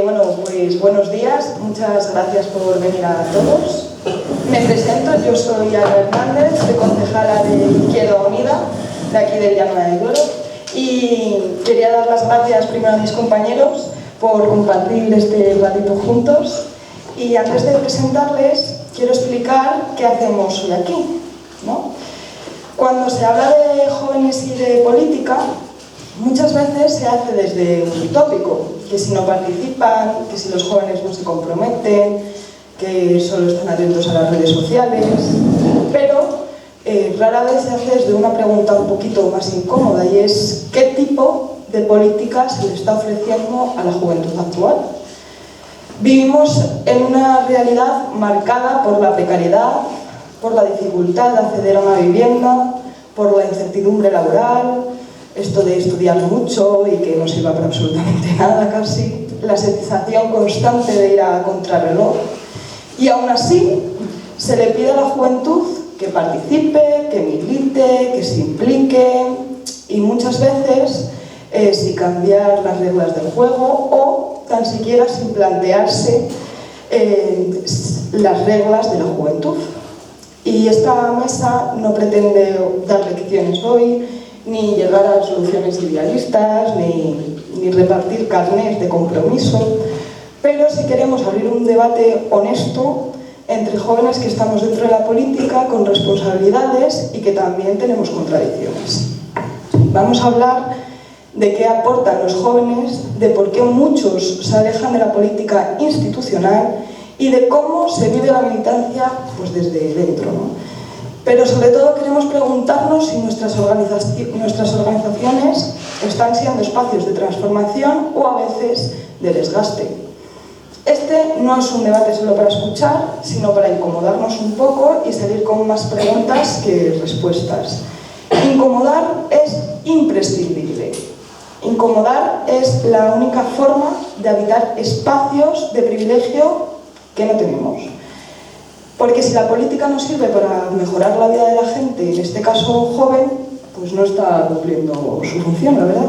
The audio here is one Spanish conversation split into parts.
Bueno, pues buenos días, muchas gracias por venir a todos. Me presento, yo soy Ana Hernández, soy concejala de Izquierda Unida, de aquí del Llano de Duero, y quería dar las gracias primero a mis compañeros por compartir este ratito juntos. Y antes de presentarles, quiero explicar qué hacemos hoy aquí, ¿no? Cuando se habla de jóvenes y de política, muchas veces se hace desde un tópico, que si no participan, que si los jóvenes no se comprometen, que solo están atentos a las redes sociales, pero rara vez se hace desde una pregunta un poquito más incómoda, y es ¿qué tipo de política se le está ofreciendo a la juventud actual? Vivimos en una realidad marcada por la precariedad, por la dificultad de acceder a una vivienda, por la incertidumbre laboral, esto de estudiar mucho y que no sirva para absolutamente nada casi, la sensación constante de ir a contrarreloj, y aún así se le pide a la juventud que participe, que milite, que se implique, y muchas veces sin cambiar las reglas del juego o tan siquiera sin plantearse las reglas de la juventud. Y esta mesa no pretende dar lecciones hoy, ni llegar a soluciones idealistas, ni repartir carnés de compromiso, pero sí queremos abrir un debate honesto entre jóvenes que estamos dentro de la política con responsabilidades y que también tenemos contradicciones. Vamos a hablar de qué aportan los jóvenes, de por qué muchos se alejan de la política institucional y de cómo se vive la militancia pues desde dentro, ¿no? Pero sobre todo queremos preguntarnos si nuestras organizaciones están siendo espacios de transformación o a veces de desgaste. Este no es un debate solo para escuchar, sino para incomodarnos un poco y salir con más preguntas que respuestas. Incomodar es imprescindible. Incomodar es la única forma de habitar espacios de privilegio que no tenemos. Porque si la política no sirve para mejorar la vida de la gente, en este caso joven, pues no está cumpliendo su función, la verdad.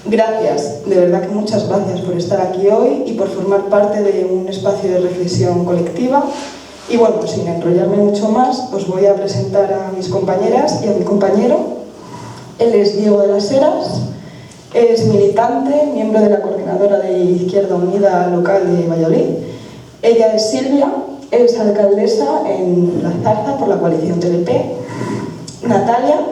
Gracias, de verdad que muchas gracias por estar aquí hoy y por formar parte de un espacio de reflexión colectiva. Y bueno, sin enrollarme mucho más, os voy a presentar a mis compañeras y a mi compañero. Él es Diego de las Heras, es militante, miembro de la coordinadora de Izquierda Unida local de Valladolid. Ella es Silvia, es alcaldesa en La Zarza por la coalición TDP. Natalia,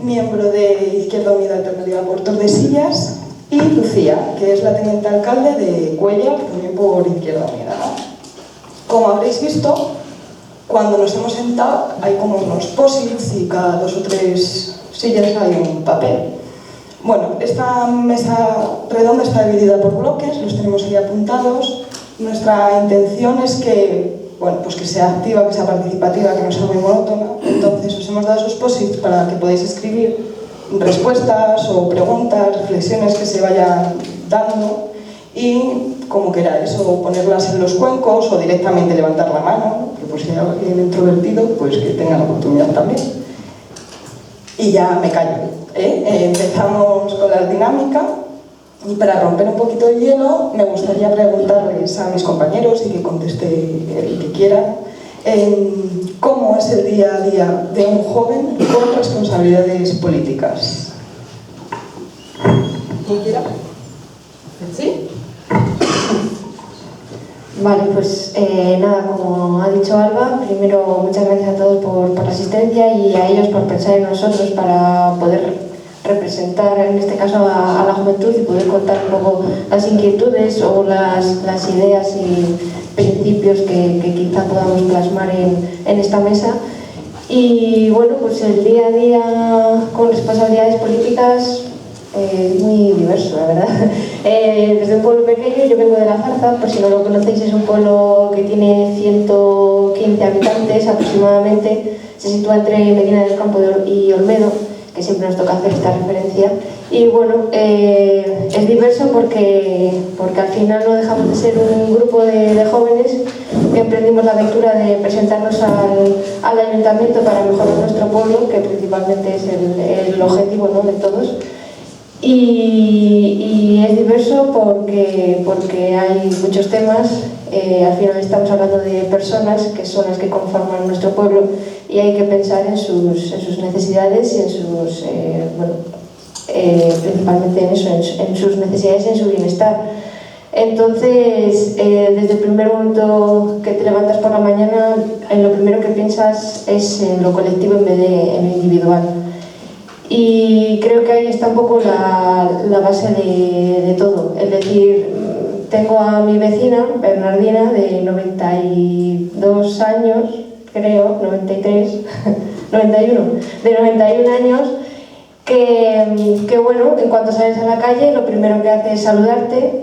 miembro de Izquierda Unida Alternativa por Tordesillas. Y Lucía, que es la teniente alcalde de Cuéllar, también por Izquierda Unida, ¿no? Como habréis visto, cuando nos hemos sentado hay como unos posits y cada 2 o 3 sillas hay un papel. Bueno, esta mesa redonda está dividida por bloques, los tenemos ahí apuntados. Nuestra intención es que, bueno, pues que sea activa, que sea participativa, que no sea muy monótona. Entonces os hemos dado esos posits para que podáis escribir respuestas o preguntas, reflexiones que se vayan dando y como queráis, o ponerlas en los cuencos o directamente levantar la mano, ¿no? Pero por si hay alguien introvertido, pues que tenga la oportunidad también. Y ya me callo, empezamos con la dinámica. Y para romper un poquito el hielo, me gustaría preguntarles a mis compañeros y que conteste el que quiera cómo es el día a día de un joven con responsabilidades políticas. ¿Quién quiera? ¿Sí? Vale, pues nada, como ha dicho Alba, primero muchas gracias a todos por la asistencia y a ellos por pensar en nosotros para poder representar en este caso a la juventud y poder contar un poco las inquietudes o las ideas y principios que quizá podamos plasmar en esta mesa. Y bueno, pues el día a día con responsabilidades políticas es muy diverso, la verdad. Desde un pueblo pequeño, yo vengo de La Zarza, por si no lo conocéis, es un pueblo que tiene 115 habitantes aproximadamente, se sitúa entre Medina del Campo y Olmedo, que siempre nos toca hacer esta referencia. Y bueno, es diverso porque al final no dejamos de ser un grupo de jóvenes que emprendimos la aventura de presentarnos al ayuntamiento para mejorar nuestro pueblo, que principalmente es el objetivo, ¿no?, de todos. y es diverso porque hay muchos temas. Al final estamos hablando de personas que son las que conforman nuestro pueblo y hay que pensar en sus necesidades y en sus, principalmente en eso, en sus necesidades y en su bienestar. Entonces, desde el primer momento que te levantas por la mañana, en lo primero que piensas es en lo colectivo en vez de en lo individual. Y creo que ahí está un poco la base de todo. Es decir, tengo a mi vecina, Bernardina, de 92 años, creo, 93, 91, de 91 años, que bueno, en cuanto sales a la calle, lo primero que hace es saludarte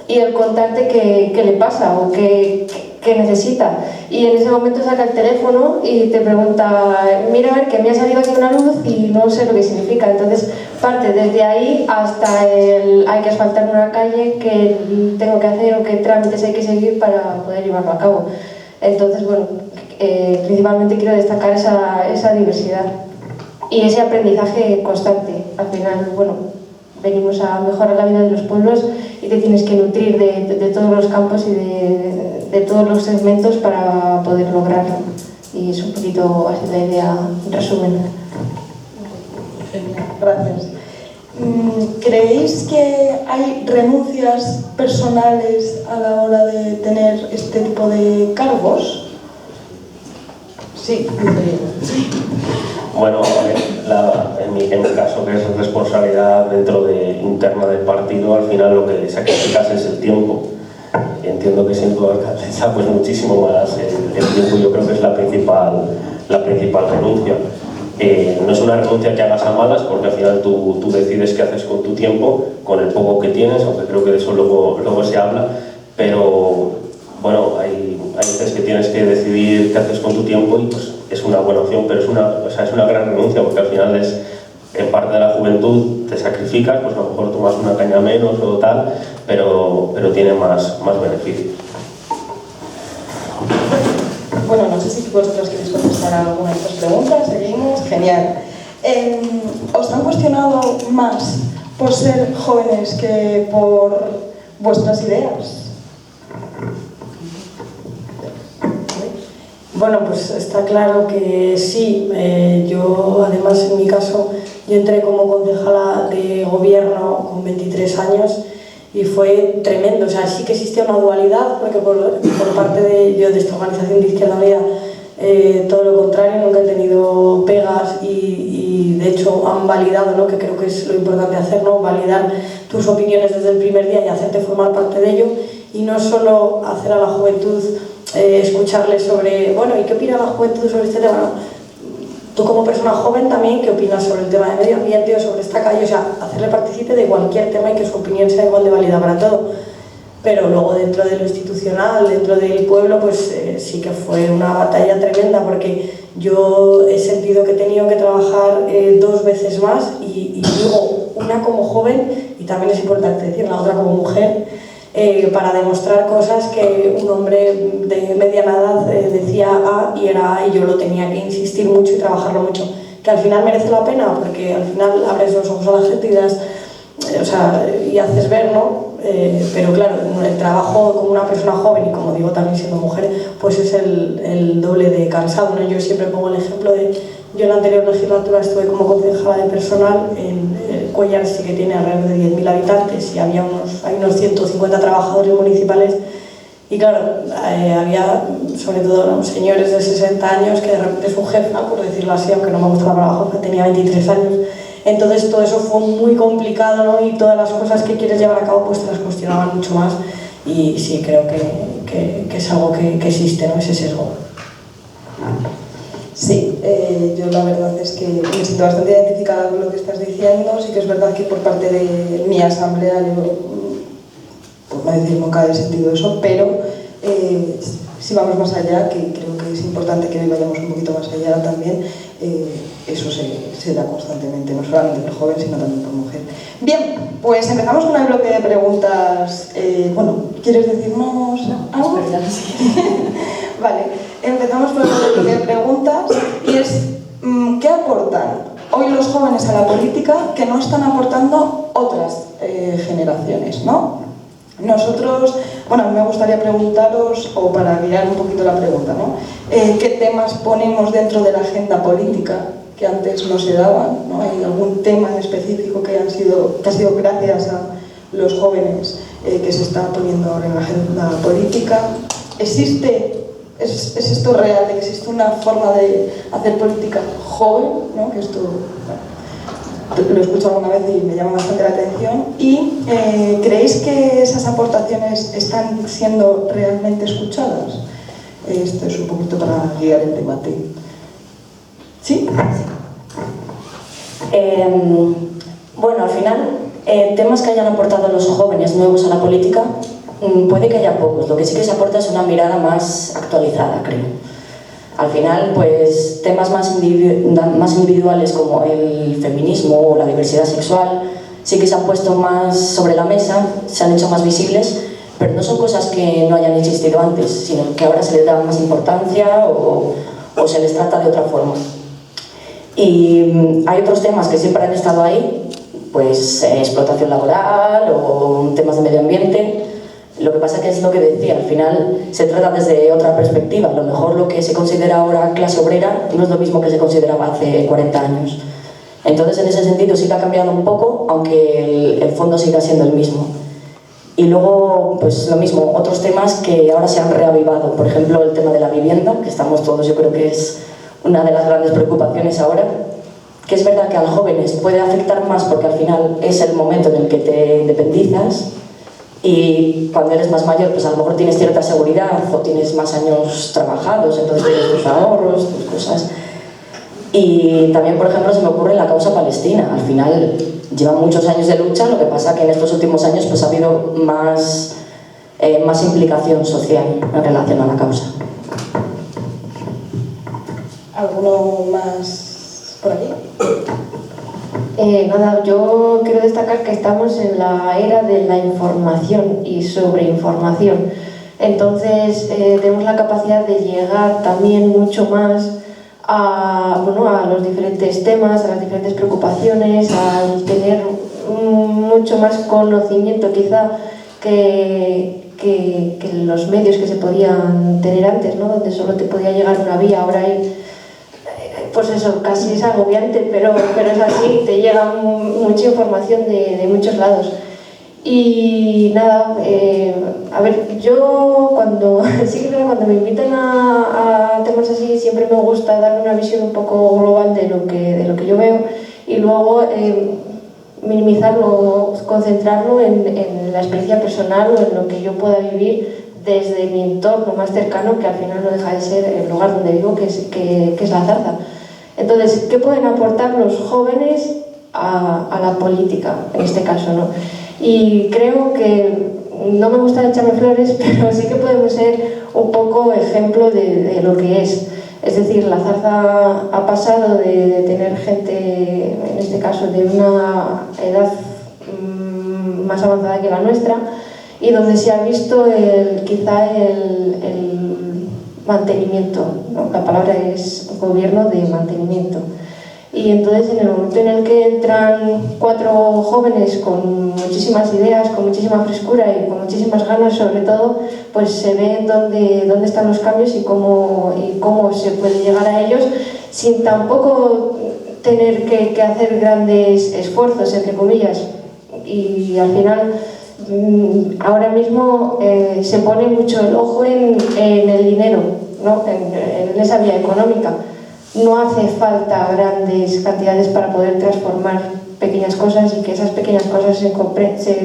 y el contarte qué le pasa o qué necesita. Y en ese momento saca el teléfono y te pregunta, mira a ver que me ha salido aquí una luz y no sé lo que significa. Entonces parte desde ahí hasta hay que asfaltar una calle, qué tengo que hacer o qué trámites hay que seguir para poder llevarlo a cabo. Entonces, bueno, principalmente quiero destacar esa diversidad y ese aprendizaje constante. Al final, bueno, venimos a mejorar la vida de los pueblos y te tienes que nutrir de todos los campos y de todos los segmentos para poder lograrlo. Y es un poquito así la idea en resumen. Gracias. ¿Creéis que hay renuncias personales a la hora de tener este tipo de cargos? Sí, Bueno, en mi caso, que es responsabilidad interna del partido, al final lo que sacrificas es el tiempo. Entiendo que siendo alcaldesa, pues muchísimo más el tiempo, yo creo que es la principal renuncia. No es una renuncia que hagas a malas, porque al final tú decides qué haces con tu tiempo, con el poco que tienes, aunque creo que de eso luego se habla, pero bueno, hay veces que tienes que decidir qué haces con tu tiempo y pues es una buena opción, pero es una gran renuncia, porque al final es en parte de la juventud, te sacrificas, pues a lo mejor tomas una caña menos o tal, pero tiene más beneficios. Bueno, no sé si vosotros queréis contestar a alguna de estas preguntas. Seguimos. Genial. ¿Os han cuestionado más por ser jóvenes que por vuestras ideas? Bueno, pues está claro que sí. Yo, además, en mi caso, yo entré como concejala de gobierno con 23 años y fue tremendo. O sea, sí que existía una dualidad, porque por parte de esta organización de Izquierda Unida, todo lo contrario, nunca he tenido pegas y de hecho han validado, ¿no?, que creo que es lo importante hacer, ¿no?, validar tus opiniones desde el primer día y hacerte formar parte de ello, y no solo hacer a la juventud escucharles sobre, bueno, ¿y qué opina la juventud sobre este tema? No, tú como persona joven también, ¿qué opinas sobre el tema de medio ambiente o sobre esta calle? O sea, hacerle partícipe de cualquier tema y que su opinión sea igual de válida para todo. Pero luego dentro de lo institucional, dentro del pueblo, pues sí que fue una batalla tremenda, porque yo he sentido que he tenido que trabajar 2 veces más y digo, una como joven y también es importante decir, la otra como mujer, para demostrar cosas que un hombre de mediana edad decía A y era A, y yo lo tenía que insistir mucho y trabajarlo mucho, que al final merece la pena, porque al final abres los ojos a la gente y das, y haces ver, ¿no? Pero claro, el trabajo como una persona joven y, como digo, también siendo mujer, pues es el doble de cansado, ¿no? Yo siempre pongo el ejemplo de, yo en la anterior legislatura estuve como concejala de personal en Cuéllar, sí que tiene alrededor de 10.000 habitantes y hay unos 150 trabajadores municipales, y claro, había sobre todo, ¿no?, señores de 60 años que de repente su jefa, por decirlo así, aunque no me gusta la palabra jefa, tenía 23 años. Entonces todo eso fue muy complicado, ¿no?, y todas las cosas que quieres llevar a cabo pues te las cuestionaban mucho más, y sí, creo que es algo que existe, ¿no?, ese sesgo. Sí, yo la verdad es que me siento bastante identificada con lo que estás diciendo. Sí que es verdad que por parte de mi asamblea, por no decir nunca he sentido eso, pero si vamos más allá, que creo que es importante que vayamos un poquito más allá también, eso se da constantemente, no solamente por joven, sino también por mujer. Bien, pues empezamos con el bloque de preguntas. Bueno, ¿quieres decirnos algo? Vale, empezamos con el bloque de preguntas y es ¿qué aportan hoy los jóvenes a la política que no están aportando otras generaciones, ¿no? Nosotros, bueno, a mí me gustaría preguntaros, o para guiar un poquito la pregunta, ¿no? ¿Qué temas ponemos dentro de la agenda política que antes no se daban, ¿no? ¿Hay algún tema en específico que ha sido gracias a los jóvenes que se está poniendo ahora en la agenda política? ¿Es esto real? ¿Existe una forma de hacer política joven, ¿no? Que esto, bueno, lo he escuchado alguna vez y me llama bastante la atención. ¿Y creéis que esas aportaciones están siendo realmente escuchadas? Esto es un poquito para guiar el debate. ¿Sí? Bueno, al final, temas que hayan aportado los jóvenes nuevos a la política, puede que haya pocos. Lo que sí que se aporta es una mirada más actualizada, creo. Al final, pues, temas más individuales como el feminismo o la diversidad sexual sí que se han puesto más sobre la mesa, se han hecho más visibles, pero no son cosas que no hayan existido antes, sino que ahora se les da más importancia o se les trata de otra forma. Y hay otros temas que siempre han estado ahí, pues explotación laboral o temas de medio ambiente. Lo que pasa que es lo que decía, al final se trata desde otra perspectiva. A lo mejor lo que se considera ahora clase obrera no es lo mismo que se consideraba hace 40 años. Entonces, en ese sentido sí que ha cambiado un poco, aunque el fondo siga siendo el mismo. Y luego, pues lo mismo, otros temas que ahora se han reavivado. Por ejemplo, el tema de la vivienda, que estamos todos, yo creo que es una de las grandes preocupaciones ahora, que es verdad que a los jóvenes puede afectar más porque al final es el momento en el que te independizas y cuando eres más mayor pues a lo mejor tienes cierta seguridad o tienes más años trabajados, entonces tienes tus ahorros, tus cosas. Y también, por ejemplo, se me ocurre la causa palestina. Al final lleva muchos años de lucha, lo que pasa que en estos últimos años pues ha habido más implicación social en relación a la causa. ¿Alguno más por aquí? Nada, yo quiero destacar que estamos en la era de la información y sobreinformación. Entonces tenemos la capacidad de llegar también mucho más a los diferentes temas, a las diferentes preocupaciones, a tener mucho más conocimiento quizá que los medios que se podían tener antes, ¿no? Donde solo te podía llegar una vía. Ahora hay, pues eso, casi es agobiante, pero es así, te llega mucha información de muchos lados. Y nada, a ver, yo cuando me invitan a temas así siempre me gusta darle una visión un poco global de lo que yo veo y luego minimizarlo, concentrarlo en la experiencia personal o en lo que yo pueda vivir desde mi entorno más cercano, que al final no deja de ser el lugar donde vivo, que es la Zarza. Entonces, ¿qué pueden aportar los jóvenes a la política, en este caso, ¿no? Y creo que, no me gusta echarme flores, pero sí que podemos ser un poco ejemplo de lo que es. Es decir, la Zarza ha pasado de tener gente, en este caso, de una edad más avanzada que la nuestra, y donde se ha visto quizá el mantenimiento, ¿no? La palabra es gobierno de mantenimiento. Y entonces, en el momento en el que entran 4 jóvenes con muchísimas ideas, con muchísima frescura y con muchísimas ganas, sobre todo, pues se ve dónde están los cambios y cómo se puede llegar a ellos sin tampoco tener que hacer grandes esfuerzos, entre comillas. Y al final, ahora mismo se pone mucho el ojo en el dinero, ¿no? En esa vía económica. No hace falta grandes cantidades para poder transformar pequeñas cosas y que esas pequeñas cosas se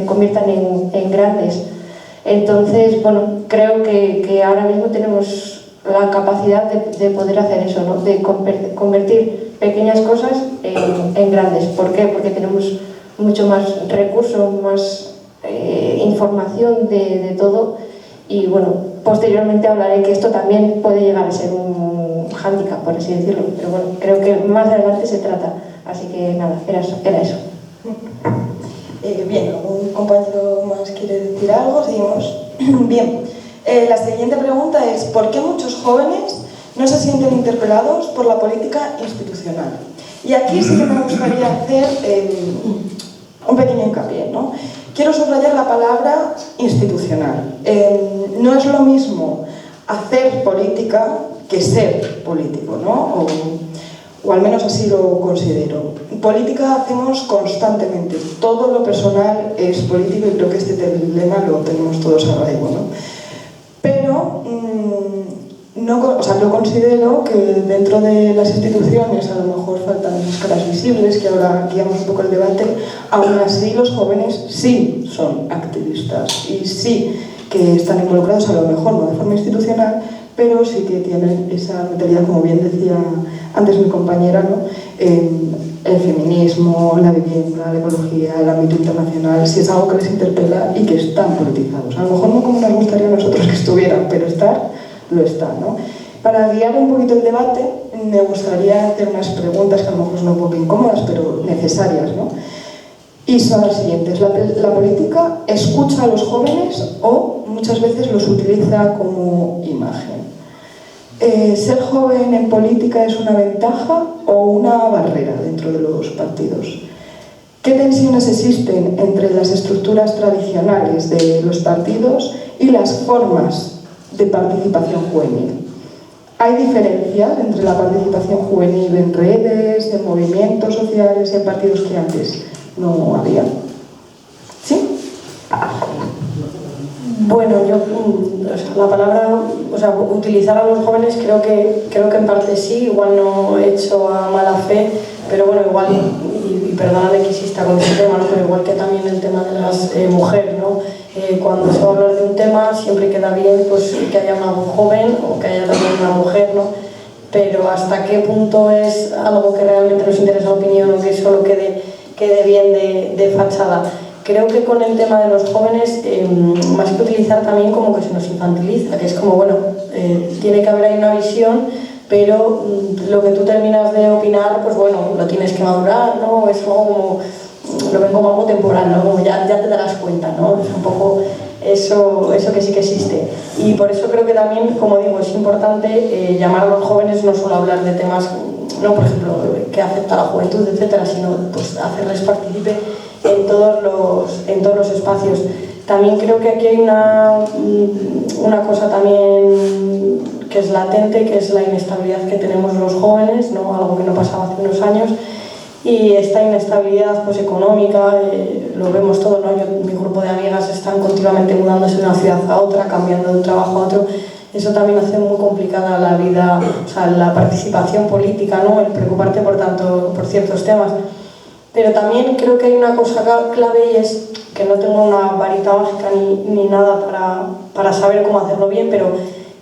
conviertan en grandes. Entonces, bueno, creo que ahora mismo tenemos la capacidad de poder hacer eso, ¿no? De convertir pequeñas cosas en grandes. ¿Por qué? Porque tenemos mucho más recursos, más información de todo. Y bueno, posteriormente hablaré que esto también puede llegar a ser un hándicap, por así decirlo, pero bueno, creo que más adelante se trata, así que nada, era eso. Bien, ¿algún compañero más quiere decir algo? Seguimos. Bien, la siguiente pregunta es: ¿por qué muchos jóvenes no se sienten interpelados por la política institucional? Y aquí sí que me gustaría hacer un pequeño hincapié, ¿no? Quiero subrayar la palabra institucional. No es lo mismo hacer política que ser político, ¿no? O al menos así lo considero. Política hacemos constantemente, todo lo personal es político y creo que este dilema lo tenemos todos a raíz, ¿no? Pero yo considero que dentro de las instituciones a lo mejor faltan esas caras visibles, que ahora guiamos un poco el debate. Aún así los jóvenes sí son activistas y sí que están involucrados, a lo mejor no de forma institucional, pero sí que tienen esa mentalidad, como bien decía antes mi compañera, ¿no? El feminismo, la vivienda, la ecología, el ámbito internacional, si es algo que les interpela y que están politizados. A lo mejor no como nos gustaría a nosotros que estuvieran, pero lo están, ¿no? Para guiar un poquito el debate, me gustaría hacer unas preguntas que a lo mejor son un poco incómodas, pero necesarias, ¿no? Y son las siguientes. ¿La política escucha a los jóvenes o muchas veces los utiliza como imagen? ¿Ser joven en política es una ventaja o una barrera dentro de los partidos? ¿Qué tensiones existen entre las estructuras tradicionales de los partidos y las formas de participación juvenil? ¿Hay diferencias entre la participación juvenil en redes, en movimientos sociales y en partidos que antes no había? ¿Sí? Bueno, la palabra, utilizar a los jóvenes creo que en parte sí, igual no hecho a mala fe, pero bueno, igual, y perdóname que insista con este tema, ¿no? Pero igual que también el tema de las mujeres, ¿no? Cuando se va a hablar de un tema siempre queda bien pues, que haya una voz joven o que haya también una mujer, ¿no? Pero hasta qué punto es algo que realmente nos interesa la opinión o que solo quede bien de fachada. Creo que con el tema de los jóvenes, más que utilizar también como que se nos infantiliza, que es como, bueno, tiene que haber ahí una visión, pero lo que tú terminas de opinar, pues bueno, lo tienes que madurar, ¿no? Es como, lo ven como algo temporal, ¿no? Como ya te darás cuenta, ¿no? Es un poco eso que sí que existe. Y por eso creo que también, como digo, es importante llamar a los jóvenes no solo a hablar de temas, no, por ejemplo, que afecta a la juventud, etcétera, sino pues hacerles partícipe en todos los espacios. También creo que aquí hay una cosa también que es latente, que es la inestabilidad que tenemos los jóvenes, ¿no? Algo que no pasaba hace unos años, y esta inestabilidad pues, económica, lo vemos todo, ¿no? Mi grupo de amigas están continuamente mudándose de una ciudad a otra, cambiando de un trabajo a otro. Eso también hace muy complicada la vida, o sea, la participación política, ¿no? El preocuparte por ciertos temas. Pero también creo que hay una cosa clave y es que no tengo una varita mágica ni nada para saber cómo hacerlo bien, pero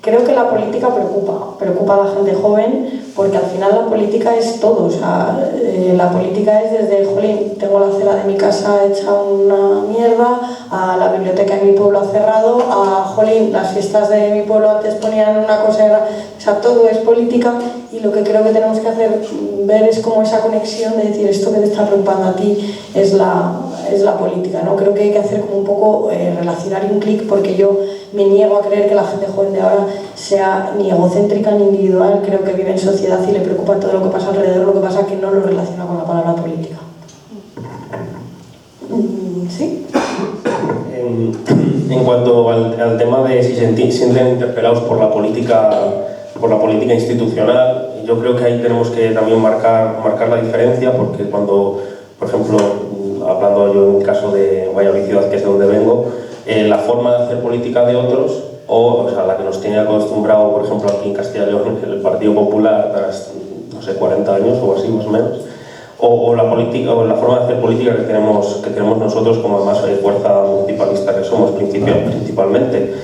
creo que la política preocupa a la gente joven, porque al final la política es todo, o sea, la política es desde, jolín, tengo la acera de mi casa hecha una mierda, a la biblioteca de mi pueblo ha cerrado, a, jolín, las fiestas de mi pueblo antes ponían una cosa, o sea, todo es política, y lo que creo que tenemos que hacer, ver es como esa conexión de decir, esto que te está preocupando a ti es la política, ¿no? Creo que hay que hacer como un poco relacionar un clic, porque yo me niego a creer que la gente joven de ahora sea ni egocéntrica ni individual, creo que vive en sociedad y le preocupa todo lo que pasa alrededor, lo que pasa es que no lo relaciona con la palabra política. ¿Sí? En cuanto al tema de si se sienten interpelados por la política institucional, yo creo que ahí tenemos que también marcar la diferencia, porque cuando, por ejemplo, hablando yo en el caso de Valladolid ciudad, que es de donde vengo, la forma de hacer política de otros, o sea, la que nos tiene acostumbrado, por ejemplo, aquí en Castilla y León, el Partido Popular, tras, no sé, 40 años o así, más o menos, o la forma de hacer política que tenemos nosotros como además fuerza municipalista que somos principalmente,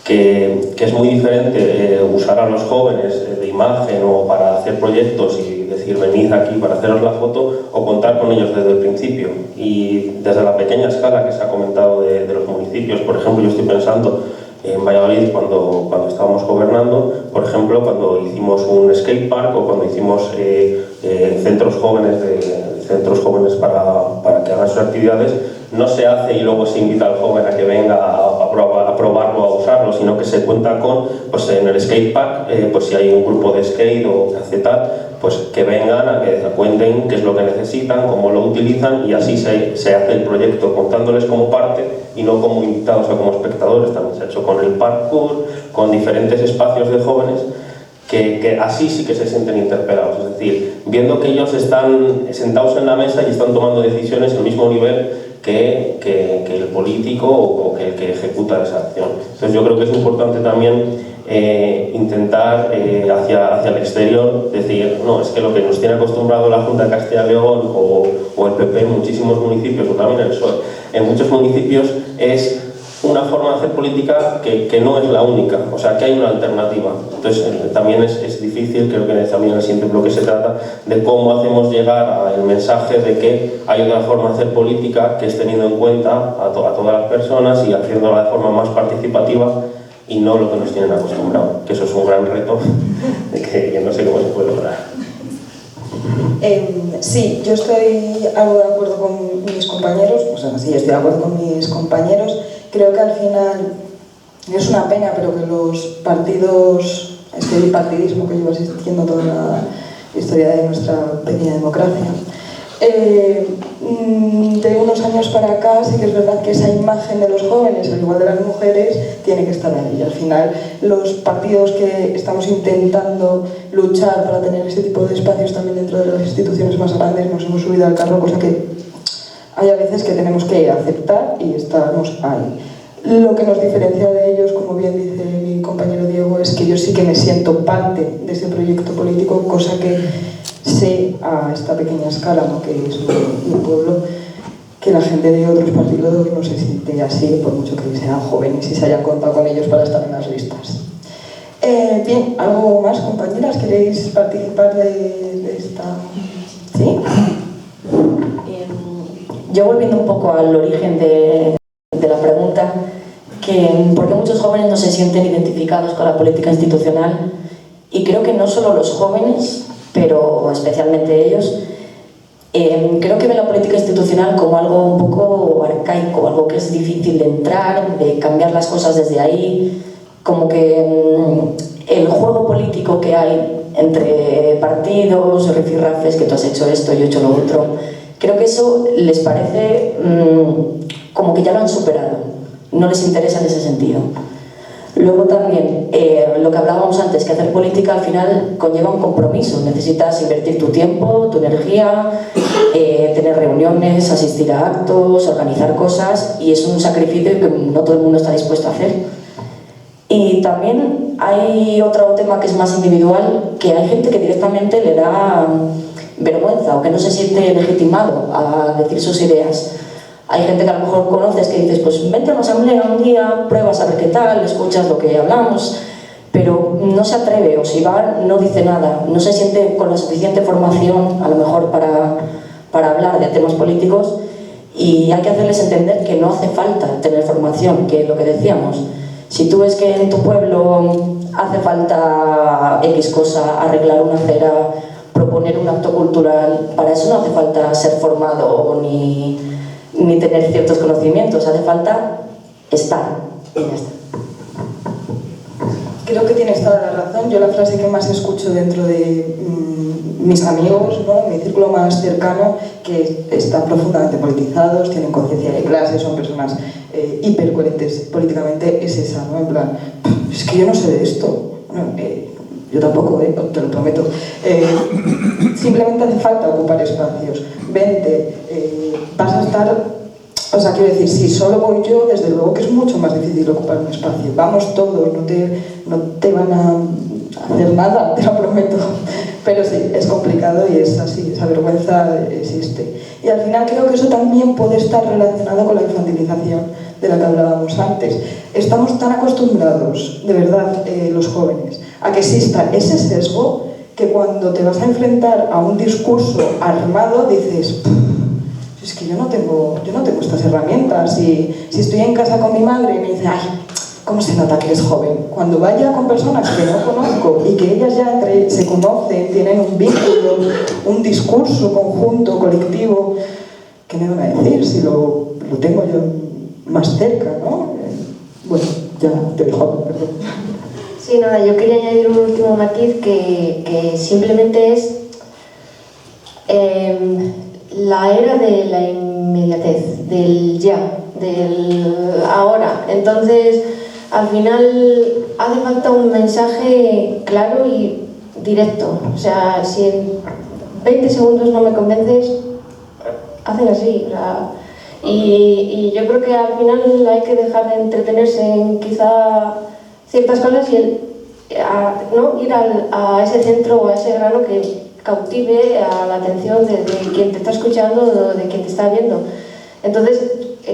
que es muy diferente usar a los jóvenes de imagen o para hacer proyectos y decir venid aquí para haceros la foto, o contar con ellos desde el principio. Y desde la pequeña escala que se ha comentado de los municipios, por ejemplo, yo estoy pensando en Valladolid cuando estábamos gobernando, por ejemplo, cuando hicimos un skatepark o cuando hicimos centros jóvenes para que hagan sus actividades, no se hace y luego se invita al joven a que venga a probarlo, a usarlo, sino que se cuenta con, pues en el skatepark, pues si hay un grupo de skate o que hace tal, pues que vengan a que cuenten qué es lo que necesitan, cómo lo utilizan, y así se hace el proyecto contándoles como parte y no como invitados o como espectadores. También se ha hecho con el parkour, con diferentes espacios de jóvenes que así sí que se sienten interpelados, es decir, viendo que ellos están sentados en la mesa y están tomando decisiones al mismo nivel que el político o que el que ejecuta esa acción. Entonces yo creo que es importante también intentar hacia el exterior decir, no, es que lo que nos tiene acostumbrado la Junta de Castilla y León o el PP en muchísimos municipios, o también el PSOE, en muchos municipios es una forma de hacer política que no es la única, o sea, que hay una alternativa. Entonces también es difícil, creo que también en el siguiente bloque se trata de cómo hacemos llegar el mensaje de que hay otra forma de hacer política que es teniendo en cuenta a todas las personas y haciéndola de forma más participativa y no lo que nos tienen acostumbrado, que eso es un gran reto de que no sé cómo se puede lograr. Sí, yo estoy algo de acuerdo con mis compañeros, o sea, sí, estoy de acuerdo con mis compañeros. Creo que al final es una pena, pero que los partidos, este bipartidismo que lleva existiendo toda la historia de nuestra pequeña democracia, de unos años para acá sí que es verdad que esa imagen de los jóvenes, al igual de las mujeres, tiene que estar ahí. Y al final los partidos que estamos intentando luchar para tener ese tipo de espacios también dentro de las instituciones más grandes nos hemos subido al carro, cosa que hay a veces que tenemos que aceptar y estamos ahí. Lo que nos diferencia de ellos, como bien dice mi compañero Diego, es que yo sí que me siento parte de ese proyecto político, cosa que sé a esta pequeña escala, ¿no?, que es mi pueblo, que la gente de otros partidos no se siente así, por mucho que sean jóvenes y se hayan contado con ellos para estar en las listas. Bien, ¿algo más, compañeras? ¿Queréis participar de esta...? ¿Sí? Yo volviendo un poco al origen de la pregunta, ¿por qué muchos jóvenes no se sienten identificados con la política institucional? Y creo que no solo los jóvenes, pero especialmente ellos, creo que ven la política institucional como algo un poco arcaico, algo que es difícil de entrar, de cambiar las cosas desde ahí, como que el juego político que hay entre partidos, rifirrafes, que tú has hecho esto, yo he hecho lo otro, creo que eso les parece como que ya lo han superado, no les interesa en ese sentido. Luego también, lo que hablábamos antes, que hacer política al final conlleva un compromiso. Necesitas invertir tu tiempo, tu energía, tener reuniones, asistir a actos, organizar cosas, y es un sacrificio que no todo el mundo está dispuesto a hacer. Y también hay otro tema que es más individual, que hay gente que directamente le da vergüenza o que no se siente legitimado a decir sus ideas. Hay gente que a lo mejor conoces que dices, pues vente a una asamblea un día, pruebas a ver qué tal, escuchas lo que hablamos, pero no se atreve, o si va no dice nada, no se siente con la suficiente formación a lo mejor para hablar de temas políticos, y hay que hacerles entender que no hace falta tener formación, que lo que decíamos, si tú ves que en tu pueblo hace falta X cosa, arreglar una acera, proponer un acto cultural, para eso no hace falta ser formado ni tener ciertos conocimientos, hace falta estar y ya está. Creo que tienes toda la razón. Yo la frase que más escucho dentro de mis amigos, ¿no?, mi círculo más cercano, que están profundamente politizados, tienen conciencia de clase, son personas hipercoherentes políticamente, es esa, ¿no? En plan, es que yo no sé de esto. Bueno, yo tampoco, te lo prometo. Simplemente hace falta ocupar espacios. Vente, vas a estar... O sea, quiero decir, si solo voy yo, desde luego que es mucho más difícil ocupar un espacio. Vamos todos, no te van a hacer nada, te lo prometo. Pero sí, es complicado y es así, esa vergüenza existe. Y al final creo que eso también puede estar relacionado con la infantilización de la que hablábamos antes. Estamos tan acostumbrados, de verdad, los jóvenes, a que exista ese sesgo que cuando te vas a enfrentar a un discurso armado dices... Es que yo no tengo estas herramientas. Si estoy en casa con mi madre y me dice, ay, ¿cómo se nota que eres joven? Cuando vaya con personas que no conozco y que ellas ya se conocen, tienen un vínculo, un discurso conjunto, colectivo, ¿qué me van a decir si lo tengo yo más cerca, ¿no? Bueno, Ya, te dijo, perdón. Sí, nada, yo quería añadir un último matiz que simplemente es la era de la inmediatez, del ya, del ahora. Entonces, al final hace falta un mensaje claro y directo. O sea, si en 20 segundos no me convences, hacen así. O sea, y yo creo que al final hay que dejar de entretenerse en quizá ciertas cosas y ¿no? ir a ese centro o a ese grano que cautive a la atención de quien te está escuchando o de quien te está viendo. Entonces,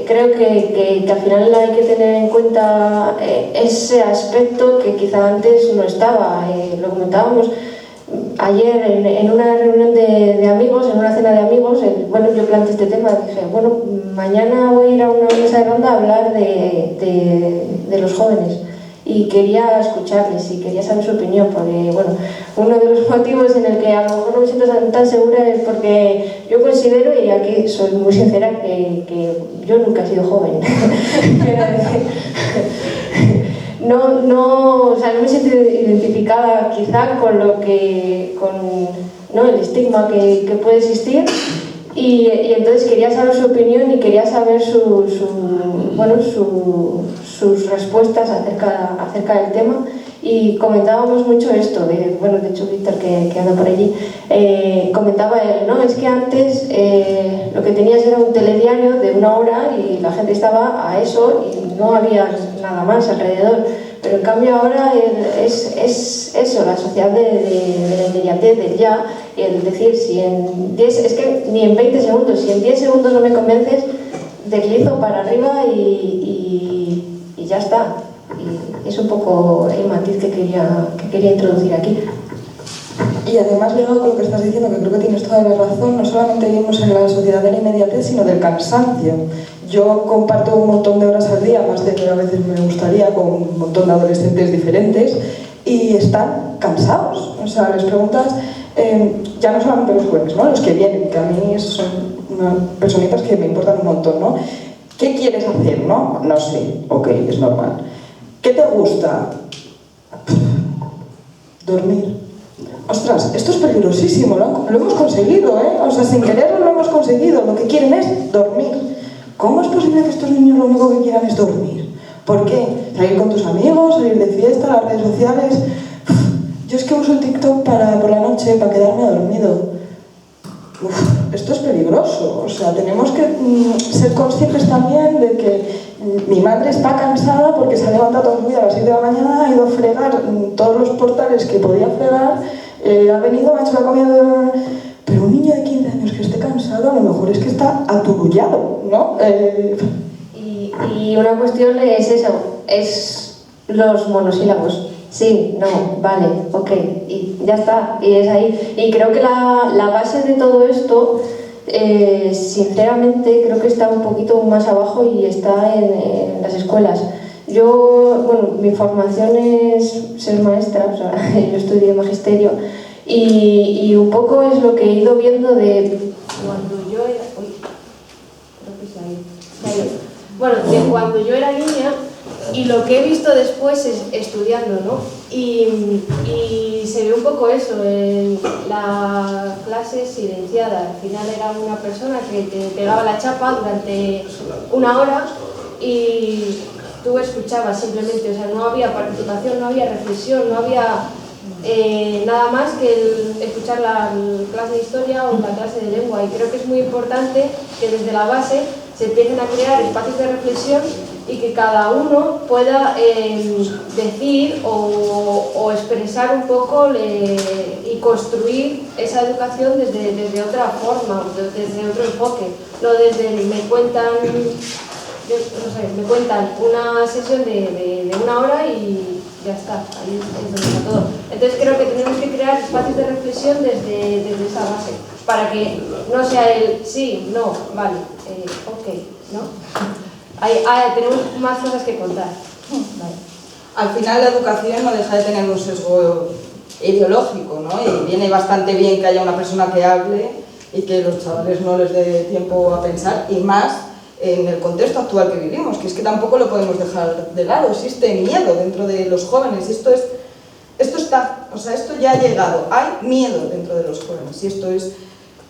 creo que al final hay que tener en cuenta ese aspecto que quizá antes no estaba. Lo comentábamos ayer en una reunión de amigos, en una cena de amigos. Bueno, yo planteé este tema, dije, bueno, mañana voy a ir a una mesa de ronda a hablar de los jóvenes. Y quería escucharles y quería saber su opinión, porque bueno, uno de los motivos en el que a lo mejor no me siento tan segura es porque yo considero, y aquí soy muy sincera, que yo nunca he sido joven. O sea, no me siento identificada quizá con lo que, ¿no? el estigma que puede existir. Y entonces quería saber su opinión y quería saber sus respuestas acerca del tema, y comentábamos mucho esto, de hecho Víctor, que anda por allí, comentaba él, ¿no? Es que antes lo que tenías era un telediario de 1 hora y la gente estaba a eso y no había nada más alrededor. Pero en cambio ahora es eso, la sociedad de la inmediatez, del ya, y el decir, si en 10, es que ni en 20 segundos, si en 10 segundos no me convences, deslizo para arriba y ya está. Y es un poco el matiz que quería introducir aquí. Y además, ligado con lo que estás diciendo, que creo que tienes toda la razón, no solamente vivimos en la sociedad de la inmediatez, sino del cansancio. Yo comparto un montón de horas al día, más de que a veces me gustaría, con un montón de adolescentes diferentes, y están cansados. O sea, les preguntas, ya no solamente los jóvenes, ¿no? Los que vienen, que a mí son unas personitas que me importan un montón, ¿no? ¿Qué quieres hacer, no? No sé, ok, es normal. ¿Qué te gusta? Dormir. Ostras, esto es peligrosísimo, ¿no? Lo hemos conseguido, ¿eh? O sea, sin quererlo lo hemos conseguido. Lo que quieren es dormir. ¿Cómo es posible que estos niños lo único que quieran es dormir? ¿Por qué? Salir con tus amigos, salir de fiesta, las redes sociales. Yo es que uso el TikTok por la noche para quedarme dormido. Esto es peligroso. O sea, tenemos que ser conscientes también de que mi madre está cansada porque se ha levantado toda su vida a las 6 de la mañana, ha ido a fregar todos los portales que podía fregar, ha venido, ha hecho la comida. Pero un niño de 15 años que esté cansado, a lo mejor es que está aturullado, ¿no? Y una cuestión es eso, es los monosílabos. Sí, no, vale, ok, y ya está, y es ahí. Y creo que la base de todo esto, sinceramente, creo que está un poquito más abajo y está en las escuelas. Yo, mi formación es ser maestra, o sea, yo estudié magisterio, y un poco es lo que he ido viendo de cuando yo era... Uy, creo que se ha ido. Bueno, de cuando yo era niña y lo que he visto después es estudiando, ¿no? Y se ve un poco eso, en la clase silenciada. Al final era una persona que te pegaba la chapa durante 1 hora y tú escuchabas simplemente, o sea, no había participación, no había reflexión, no había nada más que escuchar la clase de historia o la clase de lengua. Y creo que es muy importante que desde la base se empiecen a crear espacios de reflexión y que cada uno pueda decir o expresar un poco y construir esa educación desde otra forma, desde otro enfoque, no desde me cuentan una sesión de 1 hora y ya está, ahí es donde está todo. Entonces creo que tenemos que crear espacios de reflexión desde esa base, para que no sea el sí, no, vale, ok, ¿no? Tenemos más cosas que contar. Vale. Al final la educación no deja de tener un sesgo ideológico, ¿no? Y viene bastante bien que haya una persona que hable y que los chavales no les dé tiempo a pensar, y más en el contexto actual que vivimos, que es que tampoco lo podemos dejar de lado. Existe miedo dentro de los jóvenes, y esto está, o sea, esto ya ha llegado, hay miedo dentro de los jóvenes, y esto es,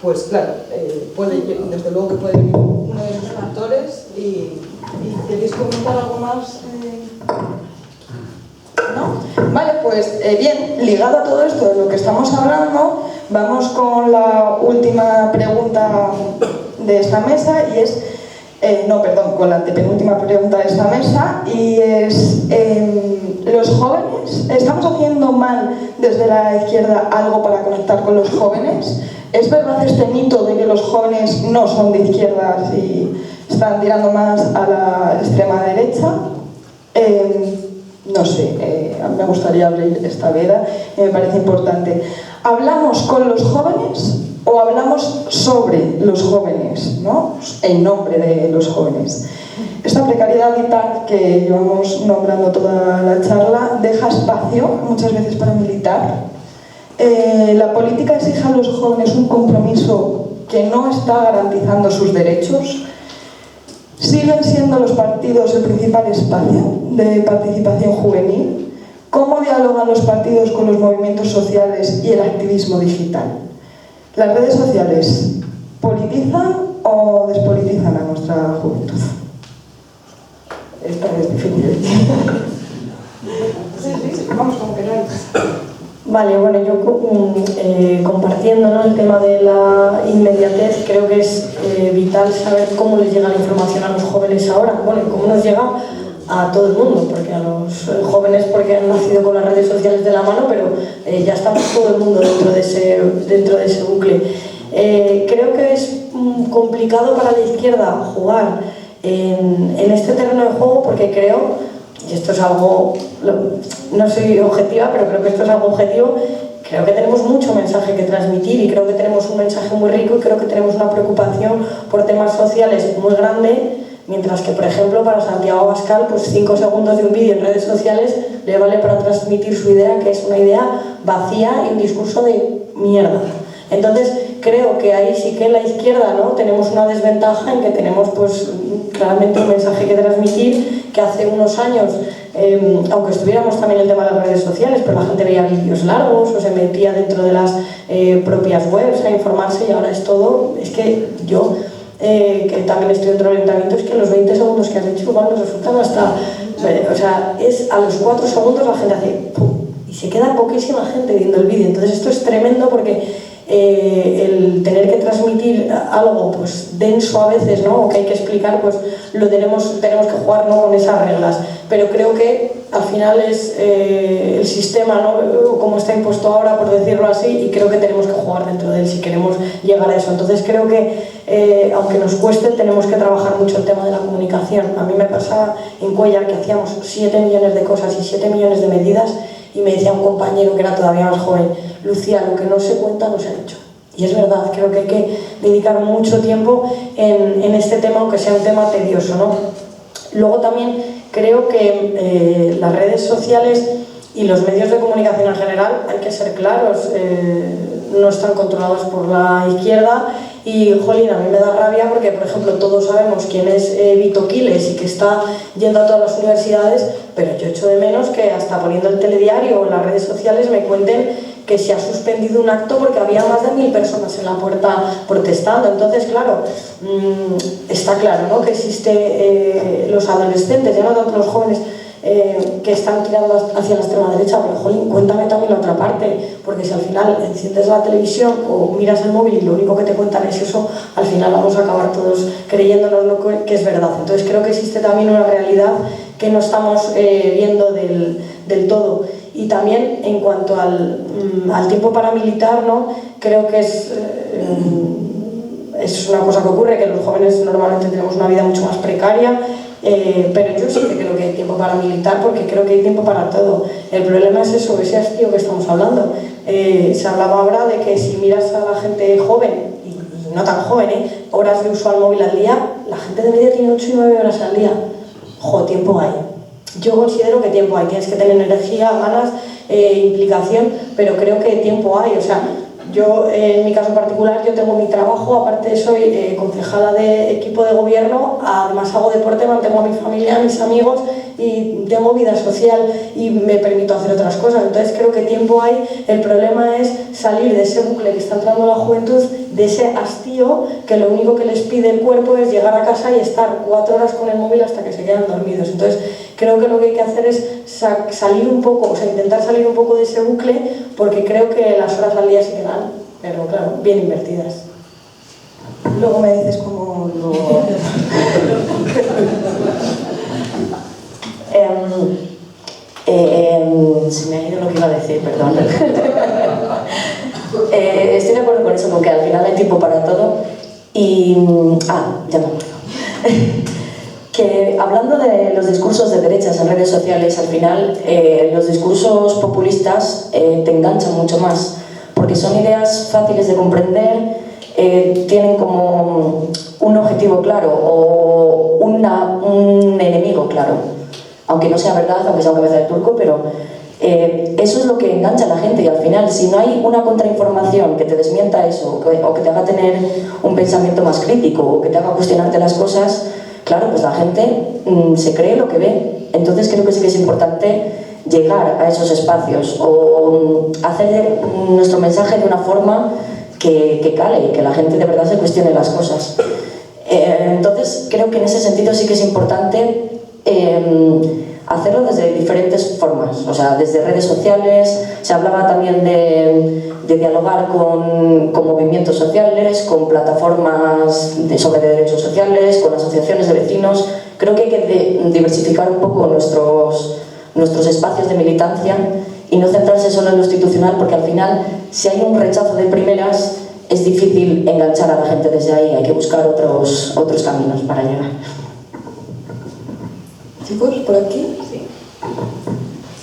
pues claro, desde luego que puede venir uno de los factores. ¿Y queréis comentar algo más? ¿No? Vale, pues bien, ligado a todo esto de lo que estamos hablando, vamos con la última pregunta de esta mesa, y es, con la antepenúltima pregunta de esta mesa, y es, ¿los jóvenes, estamos haciendo mal desde la izquierda algo para conectar con los jóvenes? ¿Es verdad este mito de que los jóvenes no son de izquierdas y están tirando más a la extrema derecha? No sé, a mí me gustaría abrir esta veda, me parece importante. ¿Hablamos con los jóvenes o hablamos sobre los jóvenes, ¿no? En nombre de los jóvenes? Esta precariedad vital que llevamos nombrando toda la charla deja espacio muchas veces para militar. La política exige a los jóvenes un compromiso que no está garantizando sus derechos. ¿Siguen siendo los partidos el principal espacio de participación juvenil? ¿Cómo dialogan los partidos con los movimientos sociales y el activismo digital? ¿Las redes sociales politizan o despolitizan a nuestra juventud? Esta es difícil. Sí, vamos como queráis. Vale, bueno, yo compartiendo, ¿no?, el tema de la inmediatez, creo que es vital saber cómo les llega la información a los jóvenes ahora, bueno, y cómo nos llega a todo el mundo, porque a los jóvenes porque han nacido con las redes sociales de la mano, pero ya estamos todo el mundo dentro de ese bucle. Creo que es complicado para la izquierda jugar en este terreno de juego, porque creo, y esto es algo, no soy objetiva, pero creo que esto es algo objetivo, creo que tenemos mucho mensaje que transmitir, y creo que tenemos un mensaje muy rico, y creo que tenemos una preocupación por temas sociales muy grande, mientras que, por ejemplo, para Santiago Abascal, pues 5 segundos de un vídeo en redes sociales le vale para transmitir su idea, que es una idea vacía y un discurso de mierda. Entonces, creo que ahí sí que en la izquierda, ¿no?, tenemos una desventaja en que tenemos, pues, claramente un mensaje que transmitir, que hace unos años, aunque estuviéramos también en el tema de las redes sociales, pero la gente veía vídeos largos o se metía dentro de las propias webs a informarse, y ahora es todo, es que yo, que también estoy dentro del ayuntamiento, es que los 20 segundos que has hecho igual nos resultan hasta, o sea, es a los 4 segundos la gente hace ¡pum! Y se queda poquísima gente viendo el vídeo. Entonces esto es tremendo, porque el tener que transmitir algo, pues, denso a veces, ¿no?, o que hay que explicar, pues lo tenemos que jugar, ¿no?, con esas reglas. Pero creo que al final es el sistema, ¿no?, como está impuesto ahora, por decirlo así, y creo que tenemos que jugar dentro de él si queremos llegar a eso. Entonces creo que aunque nos cueste, tenemos que trabajar mucho el tema de la comunicación. A mí me pasaba en Cuéllar que hacíamos 7 millones de cosas y 7 millones de medidas, y me decía un compañero que era todavía más joven: Lucía, lo que no se cuenta no se ha hecho. Y es verdad, creo que hay que dedicar mucho tiempo en este tema, aunque sea un tema tedioso, ¿no? Luego también creo que las redes sociales y los medios de comunicación en general, hay que ser claros, no están controlados por la izquierda. Y, jolín, a mí me da rabia porque, por ejemplo, todos sabemos quién es Vito Quiles y que está yendo a todas las universidades, pero yo echo de menos que hasta poniendo el telediario o en las redes sociales me cuenten que se ha suspendido un acto porque había más de 1000 personas en la puerta protestando. Entonces, claro, está claro, ¿no?, que existe los adolescentes, ya no tanto los jóvenes, que están tirando hacia la extrema derecha, pero, jolín, cuéntame también la otra parte, porque si al final enciendes la televisión o miras el móvil y lo único que te cuentan es eso, al final vamos a acabar todos creyéndonos lo que es verdad. Entonces creo que existe también una realidad que no estamos viendo del todo. Y también en cuanto al tiempo paramilitar, ¿no?, creo que es una cosa que ocurre, que los jóvenes normalmente tenemos una vida mucho más precaria, pero yo sí que creo que hay tiempo para militar, porque creo que hay tiempo para todo. El problema es eso, ese hastío que estamos hablando. Se hablaba ahora de que si miras a la gente joven, y no tan joven, horas de uso al móvil al día, la gente de media tiene 8 y 9 horas al día. Tiempo hay. Yo considero que tiempo hay, tienes que tener energía, ganas, implicación, pero creo que tiempo hay. O sea, Yo, en mi caso particular, yo tengo mi trabajo, aparte soy concejala de equipo de gobierno, además hago deporte, mantengo a mi familia, a mis amigos y tengo vida social y me permito hacer otras cosas. Entonces creo que tiempo hay. El problema es salir de ese bucle que está entrando la juventud, de ese hastío que lo único que les pide el cuerpo es llegar a casa y estar 4 horas con el móvil hasta que se quedan dormidos. Entonces creo que lo que hay que hacer es salir un poco, o sea, intentar salir un poco de ese bucle, porque creo que las horas al día sí que dan, pero claro, bien invertidas. Luego me dices cómo lo... Se me ha ido lo que iba a decir, perdón. Estoy de acuerdo con eso, porque al final hay tiempo para todo. Y... ya me acuerdo. Que hablando de los discursos de derechas en redes sociales, al final los discursos populistas te enganchan mucho más, porque son ideas fáciles de comprender, tienen como un objetivo claro o un enemigo claro, aunque no sea verdad, aunque sea una cabeza de turco, pero eso es lo que engancha a la gente. Y al final, si no hay una contrainformación que te desmienta eso, o que te haga tener un pensamiento más crítico, o que te haga cuestionarte las cosas, claro, pues la gente se cree lo que ve. Entonces creo que sí que es importante llegar a esos espacios o hacer nuestro mensaje de una forma que cale y que la gente de verdad se cuestione las cosas. Entonces creo que en ese sentido sí que es importante hacerlo desde diferentes formas, o sea, desde redes sociales. Se hablaba también de dialogar con movimientos sociales, con plataformas sobre derechos sociales, con asociaciones de vecinos. Creo que hay que diversificar un poco nuestros espacios de militancia y no centrarse solo en lo institucional, porque al final, si hay un rechazo de primeras, es difícil enganchar a la gente desde ahí. Hay que buscar otros caminos para llegar. Chicos, por aquí. Sí.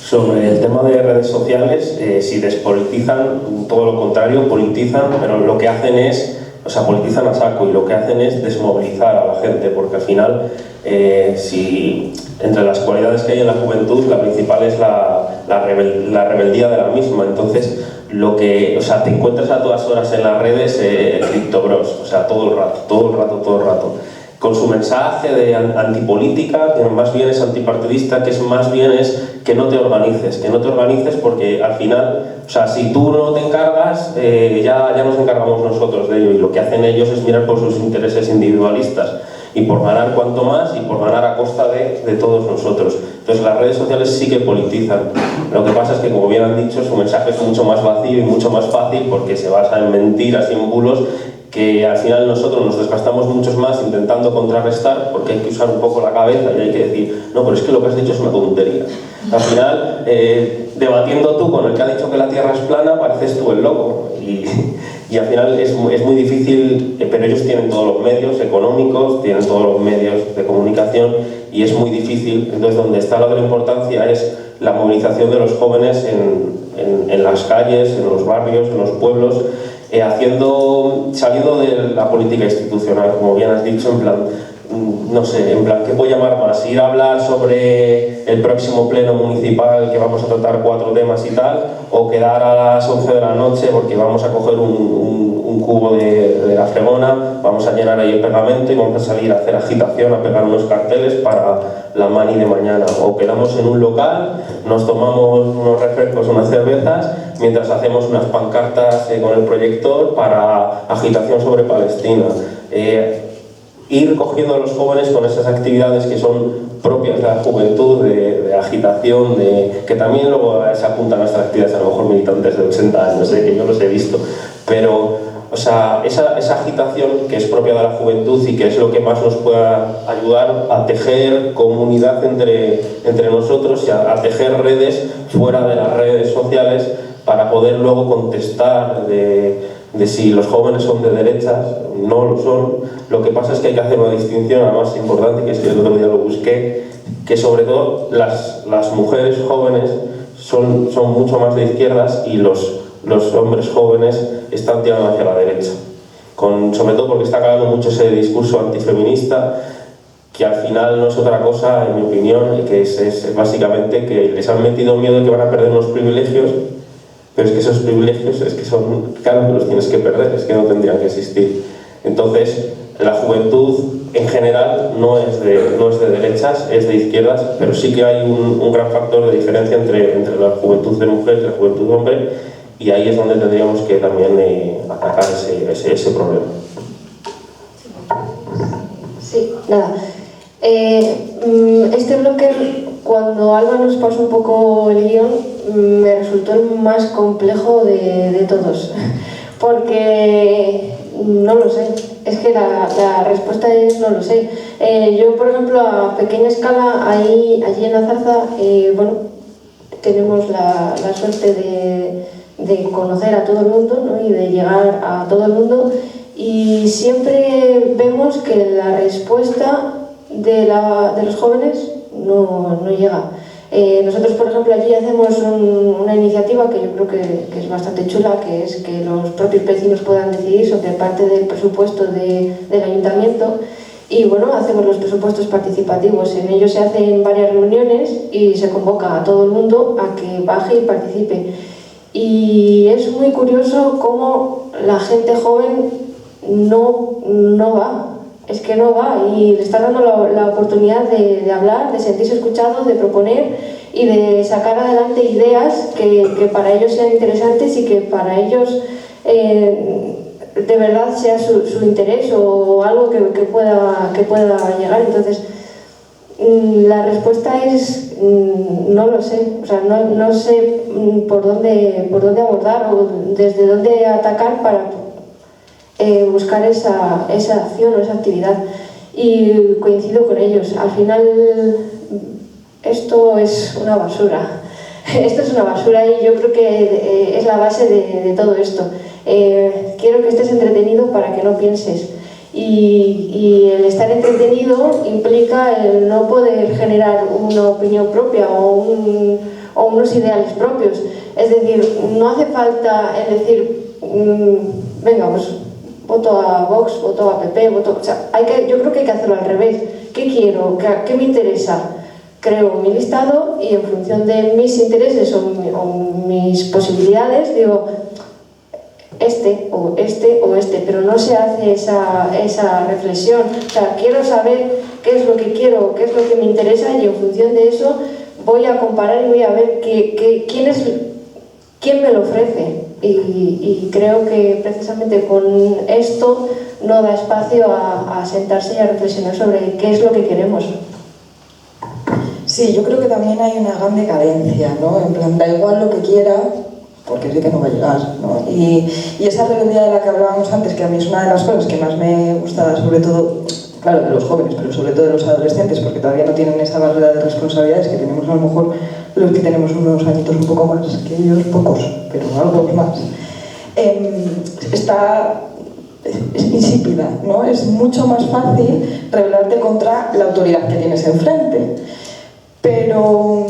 Sobre el tema de redes sociales, si despolitizan, todo lo contrario, politizan, pero lo que hacen es, o sea, politizan a saco, y lo que hacen es desmovilizar a la gente, porque al final, si entre las cualidades que hay en la juventud, la principal es la rebeldía de la misma. Entonces, o sea, te encuentras a todas horas en las redes criptobros, o sea, todo el rato. Con su mensaje de antipolítica, que más bien es antipartidista, que es más bien es que no te organices porque al final, o sea, si tú no te encargas, ya nos encargamos nosotros de ello, y lo que hacen ellos es mirar por sus intereses individualistas y por ganar cuanto más y por ganar a costa de todos nosotros. Entonces las redes sociales sí que politizan. Lo que pasa es que, como bien han dicho, su mensaje es mucho más vacío y mucho más fácil, porque se basa en mentiras y en bulos, que al final nosotros nos desgastamos muchos más intentando contrarrestar, porque hay que usar un poco la cabeza y hay que decir, no, pero es que lo que has dicho es una tontería. Al final, debatiendo tú con el que ha dicho que la Tierra es plana, pareces tú el loco. Y al final es muy difícil, pero ellos tienen todos los medios económicos, tienen todos los medios de comunicación, y es muy difícil. Entonces, donde está la gran importancia es la movilización de los jóvenes en las calles, en los barrios, en los pueblos, saliendo de la política institucional, como bien has dicho, en plan, no sé, en plan, ¿qué puedo llamar más? Ir a hablar sobre el próximo pleno municipal, que vamos a tratar 4 temas y tal, o quedar a las 11 de la noche porque vamos a coger un cubo de la fregona, vamos a llenar ahí el pegamento y vamos a salir a hacer agitación, a pegar unos carteles para la mani de mañana. O quedamos en un local, nos tomamos unos refrescos, unas cervezas, mientras hacemos unas pancartas con el proyector para agitación sobre Palestina. Ir cogiendo a los jóvenes con esas actividades que son propias de la juventud, de agitación, que también luego se apuntan a nuestras actividades, a lo mejor militantes de 80 años, que yo los he visto, pero o sea, esa agitación que es propia de la juventud y que es lo que más nos puede ayudar a tejer comunidad entre nosotros y a tejer redes fuera de las redes sociales, para poder luego contestar de si los jóvenes son de derechas. No lo son. Lo que pasa es que hay que hacer una distinción, además importante, que es que el otro día lo busqué, que sobre todo las mujeres jóvenes son mucho más de izquierdas, y los hombres jóvenes están tirando hacia la derecha. Sobre todo porque está calando mucho ese discurso antifeminista, que al final no es otra cosa, en mi opinión, que es básicamente que les han metido miedo de que van a perder unos privilegios pero es que esos privilegios es que son, claro que los tienes que perder, es que no tendrían que existir. Entonces, la juventud en general no es de derechas, es de izquierdas, pero sí que hay un gran factor de diferencia entre la juventud de mujer y la juventud de hombre, y ahí es donde tendríamos que también atacar ese problema. Sí, nada. Este bloque, cuando Alba nos pasó un poco el guión, me resultó el más complejo de todos, porque no lo sé, es que la respuesta es no lo sé. Yo, por ejemplo, a pequeña escala, allí en La Zarza, bueno, tenemos la suerte de conocer a todo el mundo, ¿no? Y de llegar a todo el mundo, y siempre vemos que la respuesta de los jóvenes no llega. Nosotros, por ejemplo, allí hacemos una iniciativa que yo creo que es bastante chula, que es que los propios vecinos puedan decidir sobre parte del presupuesto del ayuntamiento, y bueno, hacemos los presupuestos participativos. En ellos se hacen varias reuniones y se convoca a todo el mundo a que baje y participe. Y es muy curioso cómo la gente joven no va. Es que no va, y le está dando la oportunidad de hablar, de sentirse escuchado, de proponer y de sacar adelante ideas que para ellos sean interesantes y que para ellos de verdad sea su interés o algo que pueda llegar. Entonces, la respuesta es no lo sé, o sea, no sé por dónde abordar o desde dónde atacar para buscar esa acción o esa actividad, y coincido con ellos. Al final esto es una basura. Esto es una basura, y yo creo que es la base de todo esto. Quiero que estés entretenido para que no pienses, y el estar entretenido implica el no poder generar una opinión propia o unos ideales propios. Es decir, no hace falta el decir venga, pues voto a Vox, voto a PP, o sea, yo creo que hay que hacerlo al revés. ¿Qué quiero? ¿Qué me interesa? Creo mi listado y en función de mis intereses o mis posibilidades digo este, pero no se hace esa reflexión. O sea, quiero saber qué es lo que quiero, qué es lo que me interesa, y en función de eso voy a comparar y voy a ver quién me lo ofrece. Y creo que precisamente con esto no da espacio a sentarse y a reflexionar sobre qué es lo que queremos. Sí, yo creo que también hay una gran decadencia, ¿no? En plan, da igual lo que quiera, porque sé que no va a llegar, ¿no? Y esa rebeldía de la que hablábamos antes, que a mí es una de las cosas que más me gusta, sobre todo, claro, de los jóvenes, pero sobre todo de los adolescentes, porque todavía no tienen esa barrera de responsabilidades que tenemos a lo mejor los que tenemos unos añitos un poco más que ellos, pocos, pero algo más. Es insípida, ¿no? Es mucho más fácil rebelarte contra la autoridad que tienes enfrente. Pero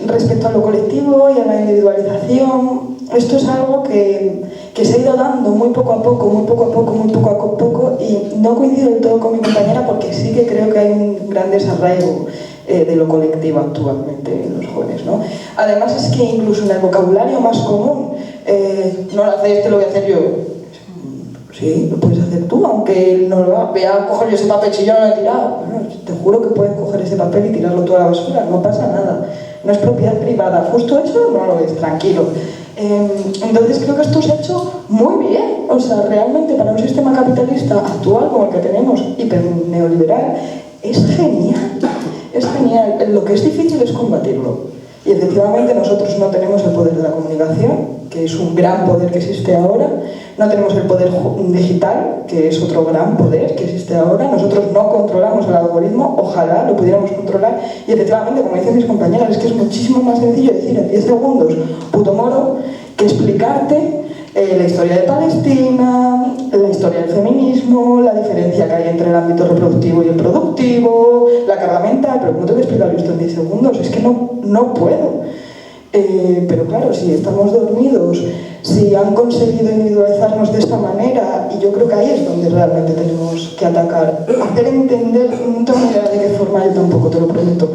respecto a lo colectivo y a la individualización, esto es algo que se ha ido dando muy poco a poco, y no coincido del todo con mi compañera, porque sí que creo que hay un gran desarraigo de lo colectivo actualmente en los jóvenes, ¿no? Además es que incluso en el vocabulario más común, no lo haces, te lo voy a hacer yo. Sí, lo puedes hacer tú, aunque no lo haga. Voy a coger yo ese papel, si yo no lo he tirado. Bueno, te juro que puedes coger ese papel y tirarlo toda a la basura, no pasa nada. No es propiedad privada, justo eso no lo es, tranquilo. Entonces creo que esto se ha hecho muy bien. O sea, realmente para un sistema capitalista actual como el que tenemos, hiper neoliberal, es genial. Es genial. Lo que es difícil es combatirlo. Y efectivamente nosotros no tenemos el poder de la comunicación, que es un gran poder que existe ahora. No tenemos el poder digital, que es otro gran poder que existe ahora. Nosotros no controlamos el algoritmo, ojalá lo pudiéramos controlar. Y efectivamente, como dicen mis compañeras, es que es muchísimo más sencillo decir en 10 segundos puto moro que explicarte la historia de Palestina, la historia del feminismo, la diferencia que hay entre el ámbito reproductivo y el productivo, la carga mental. Pero ¿cómo te voy a explicar esto en 10 segundos? Es que no puedo. Pero claro, si estamos dormidos, si han conseguido individualizarnos de esta manera, y yo creo que ahí es donde realmente tenemos que atacar, hacer entender, no tengo ni idea de qué forma, yo tampoco te lo prometo,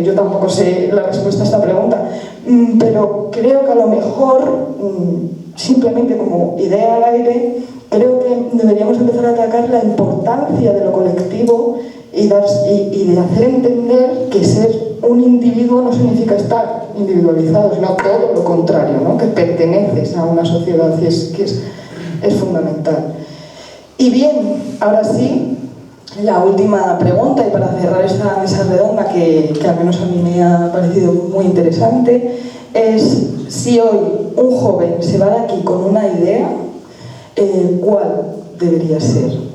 yo tampoco sé la respuesta a esta pregunta, pero creo que a lo mejor, simplemente como idea al aire, creo que deberíamos empezar a atacar la importancia de lo colectivo y de hacer entender que ser un individuo no significa estar individualizado, sino todo lo contrario, ¿no? Que perteneces a una sociedad y es fundamental. Y bien, ahora sí, la última pregunta, y para cerrar esta mesa redonda que al menos a mí me ha parecido muy interesante, es si hoy un joven se va de aquí con una idea, ¿cuál debería ser?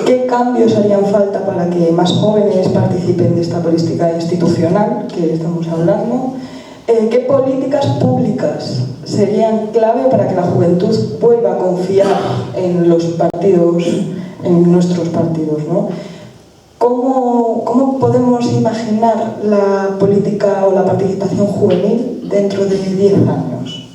¿Qué cambios harían falta para que más jóvenes participen de esta política institucional que estamos hablando? ¿Qué políticas públicas serían clave para que la juventud vuelva a confiar en los partidos, en nuestros partidos, ¿no? ¿Cómo podemos imaginar la política o la participación juvenil dentro de 10 años?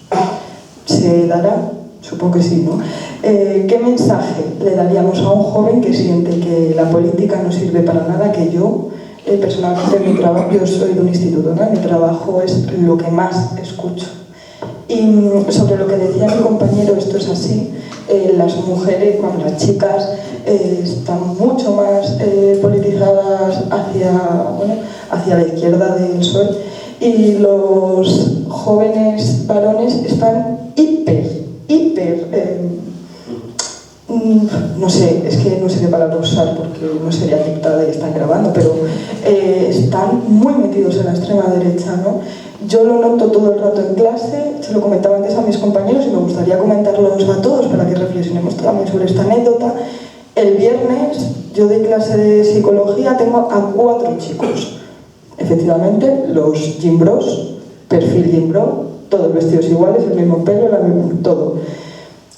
¿Se dará? Supongo que sí, ¿no? ¿Qué mensaje le daríamos a un joven que siente que la política no sirve para nada, que yo, personalmente, en mi trabajo, yo soy de un instituto, ¿no? Mi trabajo es lo que más escucho. Y sobre lo que decía mi compañero, esto es así, las mujeres, bueno, las chicas están mucho más politizadas hacia la izquierda del PSOE, y los jóvenes varones están no sé, es que no sé qué palabra usar porque no sería aceptada y están grabando, pero están muy metidos en la extrema derecha, ¿no? Yo lo noto todo el rato en clase, se lo comentaba antes a mis compañeros y me gustaría comentarlos a todos para que reflexionemos también sobre esta anécdota. El viernes yo doy clase de psicología, tengo a 4 chicos. Efectivamente, los gym bros, perfil gym bro, todos vestidos iguales, el mismo pelo, todo.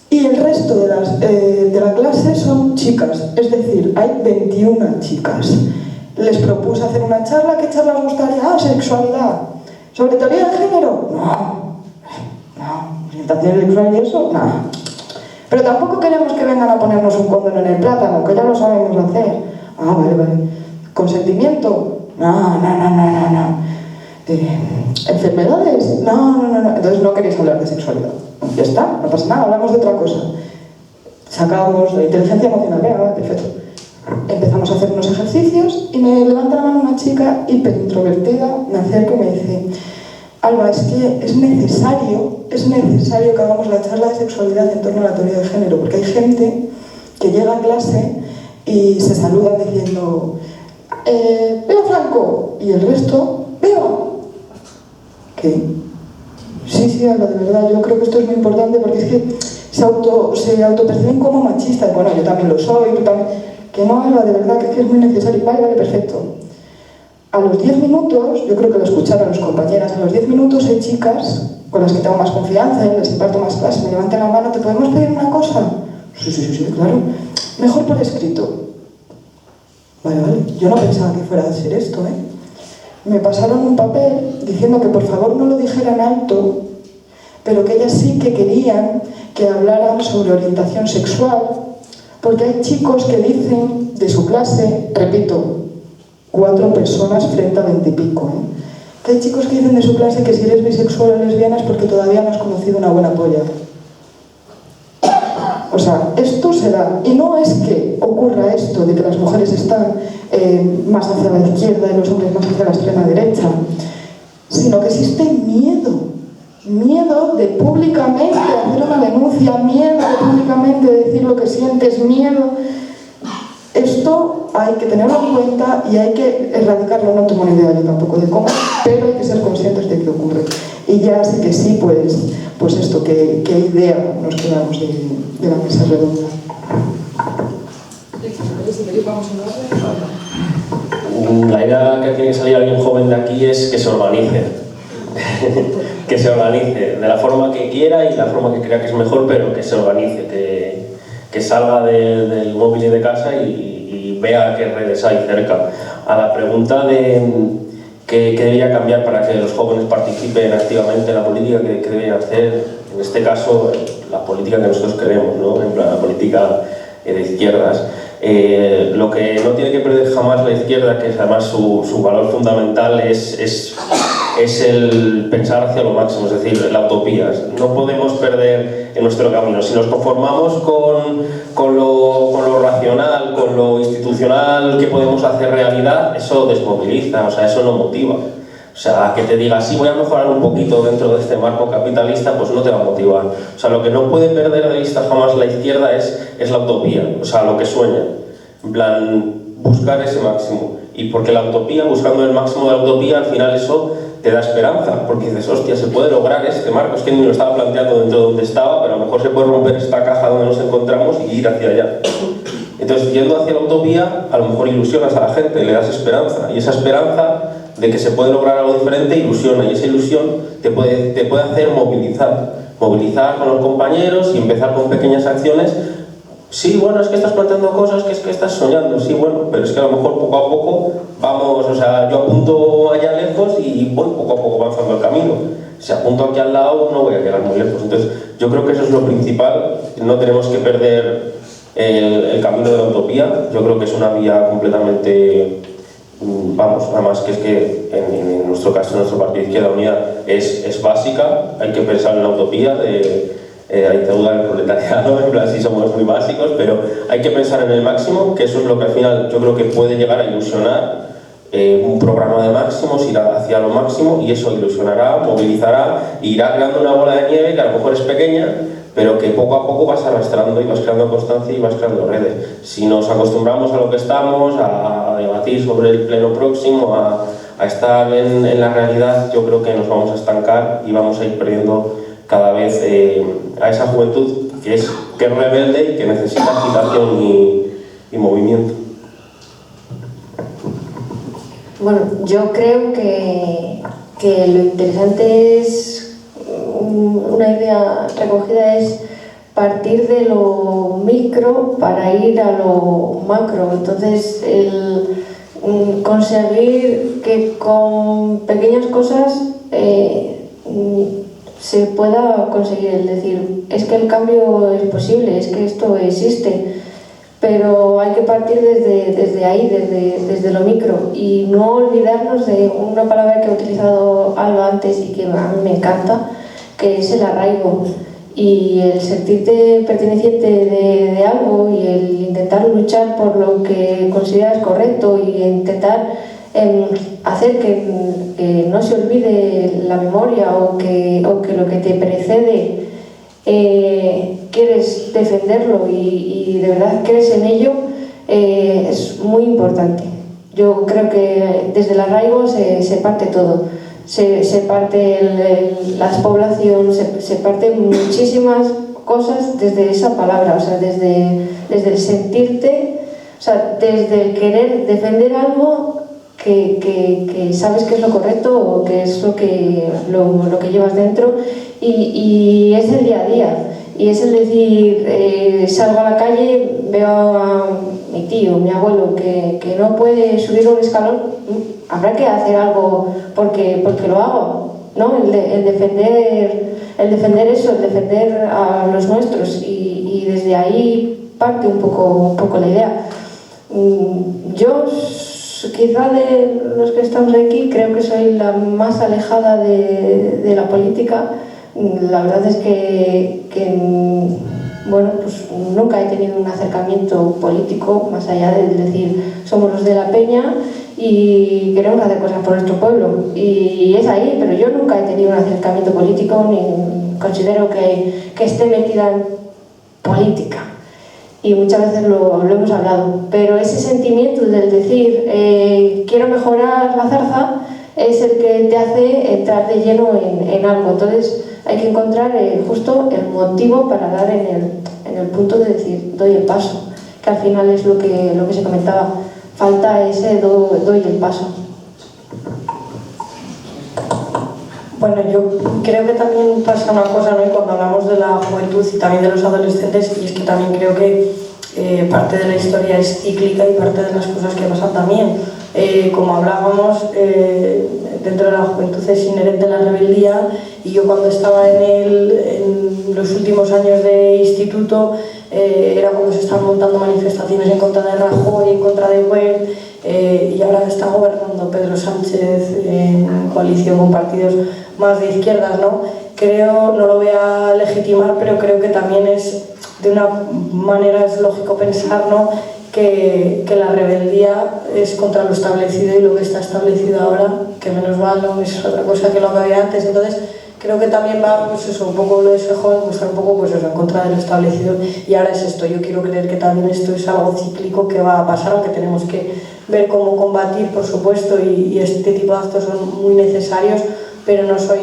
Y el resto de la clase son chicas, es decir, hay 21 chicas. Les propuse hacer una charla. ¿Qué charla os gustaría? Ah, sexualidad. ¿Sobre teoría de género? No. ¿Orientación sexual y eso? No. Pero tampoco queremos que vengan a ponernos un condón en el plátano, que ya lo sabemos hacer. Ah, vale. ¿Consentimiento? No. ¿Enfermedades? No. Entonces no queréis hablar de sexualidad. Ya está, no pasa nada, hablamos de otra cosa. Sacamos la inteligencia emocional, venga, perfecto. Empezamos a hacer unos ejercicios y me levanta la mano una chica hiper introvertida, me acerca y me dice: Alba, es que es necesario que hagamos la charla de sexualidad en torno a la teoría de género, porque hay gente que llega a clase y se saludan diciendo ¡Viva Franco! Y el resto, ¡viva! ¿Qué? Sí, Alba, de verdad, yo creo que esto es muy importante porque es que se autoperciben como machistas. Bueno, yo también lo soy, tú también. Que no, Alba, de verdad, que es muy necesario. Vale, perfecto. A los 10 minutos, yo creo que lo escucharon los compañeras, a los 10 minutos hay chicas con las que tengo más confianza, les imparto más clases, me levantan la mano: ¿te podemos pedir una cosa? Sí, claro. Mejor por escrito. Vale. Yo no pensaba que fuera a ser esto, Me pasaron un papel diciendo que por favor no lo dijeran alto, pero que ellas sí que querían que hablaran sobre orientación sexual, porque hay chicos que dicen de su clase, repito, 4 personas frente a 20 y pico, que hay chicos que dicen de su clase que si eres bisexual o lesbiana es porque todavía no has conocido una buena polla. O sea, esto se da. Y no es que ocurra esto de que las mujeres están más hacia la izquierda y los hombres más hacia la extrema derecha, sino que existe miedo de públicamente hacer una denuncia, miedo de públicamente decir lo que sientes, miedo. Esto hay que tenerlo en cuenta y hay que erradicarlo. No tengo ni idea yo tampoco de cómo, pero hay que ser conscientes de que ocurre. Y ya sé que sí, pues esto, ¿qué idea nos quedamos de la mesa redonda? La idea que tiene que salir alguien joven de aquí es que se organice. Que se organice de la forma que quiera y la forma que crea que es mejor, pero que se organice, que salga del móvil y de casa y vea qué redes hay cerca. A la pregunta de qué debería cambiar para que los jóvenes participen activamente en la política, qué deberían hacer, en este caso la política que nosotros queremos, ¿no? En plan, la política de izquierdas. Lo que no tiene que perder jamás la izquierda, que es además su valor fundamental, es es el pensar hacia lo máximo, es decir, la utopía. No podemos perder en nuestro camino. Si nos conformamos con lo racional, con lo institucional que podemos hacer realidad, eso desmoviliza, o sea, eso no motiva. O sea, que te diga, sí, voy a mejorar un poquito dentro de este marco capitalista, pues no te va a motivar. O sea, lo que no puede perder de vista jamás la izquierda es la utopía, o sea, lo que sueña. En plan, buscar ese máximo. Y porque la utopía, buscando el máximo de la utopía, al final eso te da esperanza, porque dices, hostia, se puede lograr este marco. Es que ni lo estaba planteando dentro de donde estaba, pero a lo mejor se puede romper esta caja donde nos encontramos y ir hacia allá. Entonces, yendo hacia la utopía, a lo mejor ilusionas a la gente, le das esperanza. Y esa esperanza de que se puede lograr algo diferente ilusiona, y esa ilusión te puede hacer movilizar con los compañeros y empezar con pequeñas acciones. Sí, bueno, es que estás planteando cosas, que es que estás soñando, sí, bueno, pero es que a lo mejor poco a poco vamos, o sea, yo apunto allá lejos y voy poco a poco avanzando el camino. Si apunto aquí al lado no voy a llegar muy lejos. Entonces, yo creo que eso es lo principal, no tenemos que perder el camino de la utopía. Yo creo que es una vía completamente, vamos, además que es que en nuestro caso, en nuestro partido Izquierda Unida es básica. Hay que pensar en la utopía hay deuda del proletariado, en plan, sí somos muy básicos, pero hay que pensar en el máximo, que eso es lo que al final yo creo que puede llegar a ilusionar. Un programa de máximos, ir hacia lo máximo, y eso ilusionará, movilizará, e irá creando una bola de nieve que a lo mejor es pequeña, pero que poco a poco vas arrastrando y vas creando constancia y vas creando redes. Si nos acostumbramos a lo que estamos, a debatir sobre el pleno próximo, a estar en la realidad, yo creo que nos vamos a estancar y vamos a ir perdiendo cada vez a esa juventud que es rebelde y que necesita agitación y movimiento. Bueno, yo creo que lo interesante es, una idea recogida es partir de lo micro para ir a lo macro. Entonces, conseguir que con pequeñas cosas se pueda conseguir, es decir, es que el cambio es posible, es que esto existe, pero hay que partir desde ahí, desde lo micro, y no olvidarnos de una palabra que ha utilizado Alba antes y que a mí me encanta, que es el arraigo, y el sentirte perteneciente de algo y el intentar luchar por lo que consideras correcto y intentar hacer que no se olvide la memoria o que lo que te precede quieres defenderlo y de verdad crees en ello, es muy importante. Yo creo que desde el arraigo se parte todo. Se parte la despoblación, se parten muchísimas cosas desde esa palabra, o sea, desde el sentirte, o sea, desde el querer defender algo que sabes que es lo correcto o que es lo que llevas dentro, y es el día a día, y es el decir, salgo a la calle, veo a mi tío, mi abuelo que no puede subir un escalón, habrá que hacer algo porque lo hago, ¿no? El defender eso, el defender a los nuestros, y desde ahí parte un poco la idea. Yo, quizá de los que estamos aquí, creo que soy la más alejada de la política. La verdad es que bueno, pues nunca he tenido un acercamiento político, más allá de decir, somos los de la Peña y queremos hacer cosas por nuestro pueblo. Y es ahí, pero yo nunca he tenido un acercamiento político, ni considero que esté metida en política. Y muchas veces lo hemos hablado, pero ese sentimiento del decir quiero mejorar la zarza es el que te hace entrar de lleno en algo. Entonces hay que encontrar justo el motivo para dar en el punto de decir doy el paso, que al final es lo que se comentaba, falta ese doy el paso. Bueno, yo creo que también pasa una cosa, ¿no? Y cuando hablamos de la juventud y también de los adolescentes, y es que también creo que parte de la historia es cíclica y parte de las cosas que pasan también. Como hablábamos, dentro de la juventud es inherente la rebeldía, y yo cuando estaba en los últimos años de instituto era como se estaban montando manifestaciones en contra de Rajoy, en contra de Wert, y ahora está gobernando Pedro Sánchez en coalición con partidos más de izquierdas, ¿no? Creo, no lo voy a legitimar, pero creo que también es, de una manera es lógico pensar, ¿no?, que la rebeldía es contra lo establecido y lo que está establecido ahora, que menos mal, ¿no?, es otra cosa que lo que había antes. Entonces creo que también va, pues eso, un poco lo de ese joven, pues un poco, pues eso, en contra de lo establecido, y ahora es esto. Yo quiero creer que también esto es algo cíclico que va a pasar, aunque tenemos que ver cómo combatir, por supuesto, y este tipo de actos son muy necesarios, pero no soy...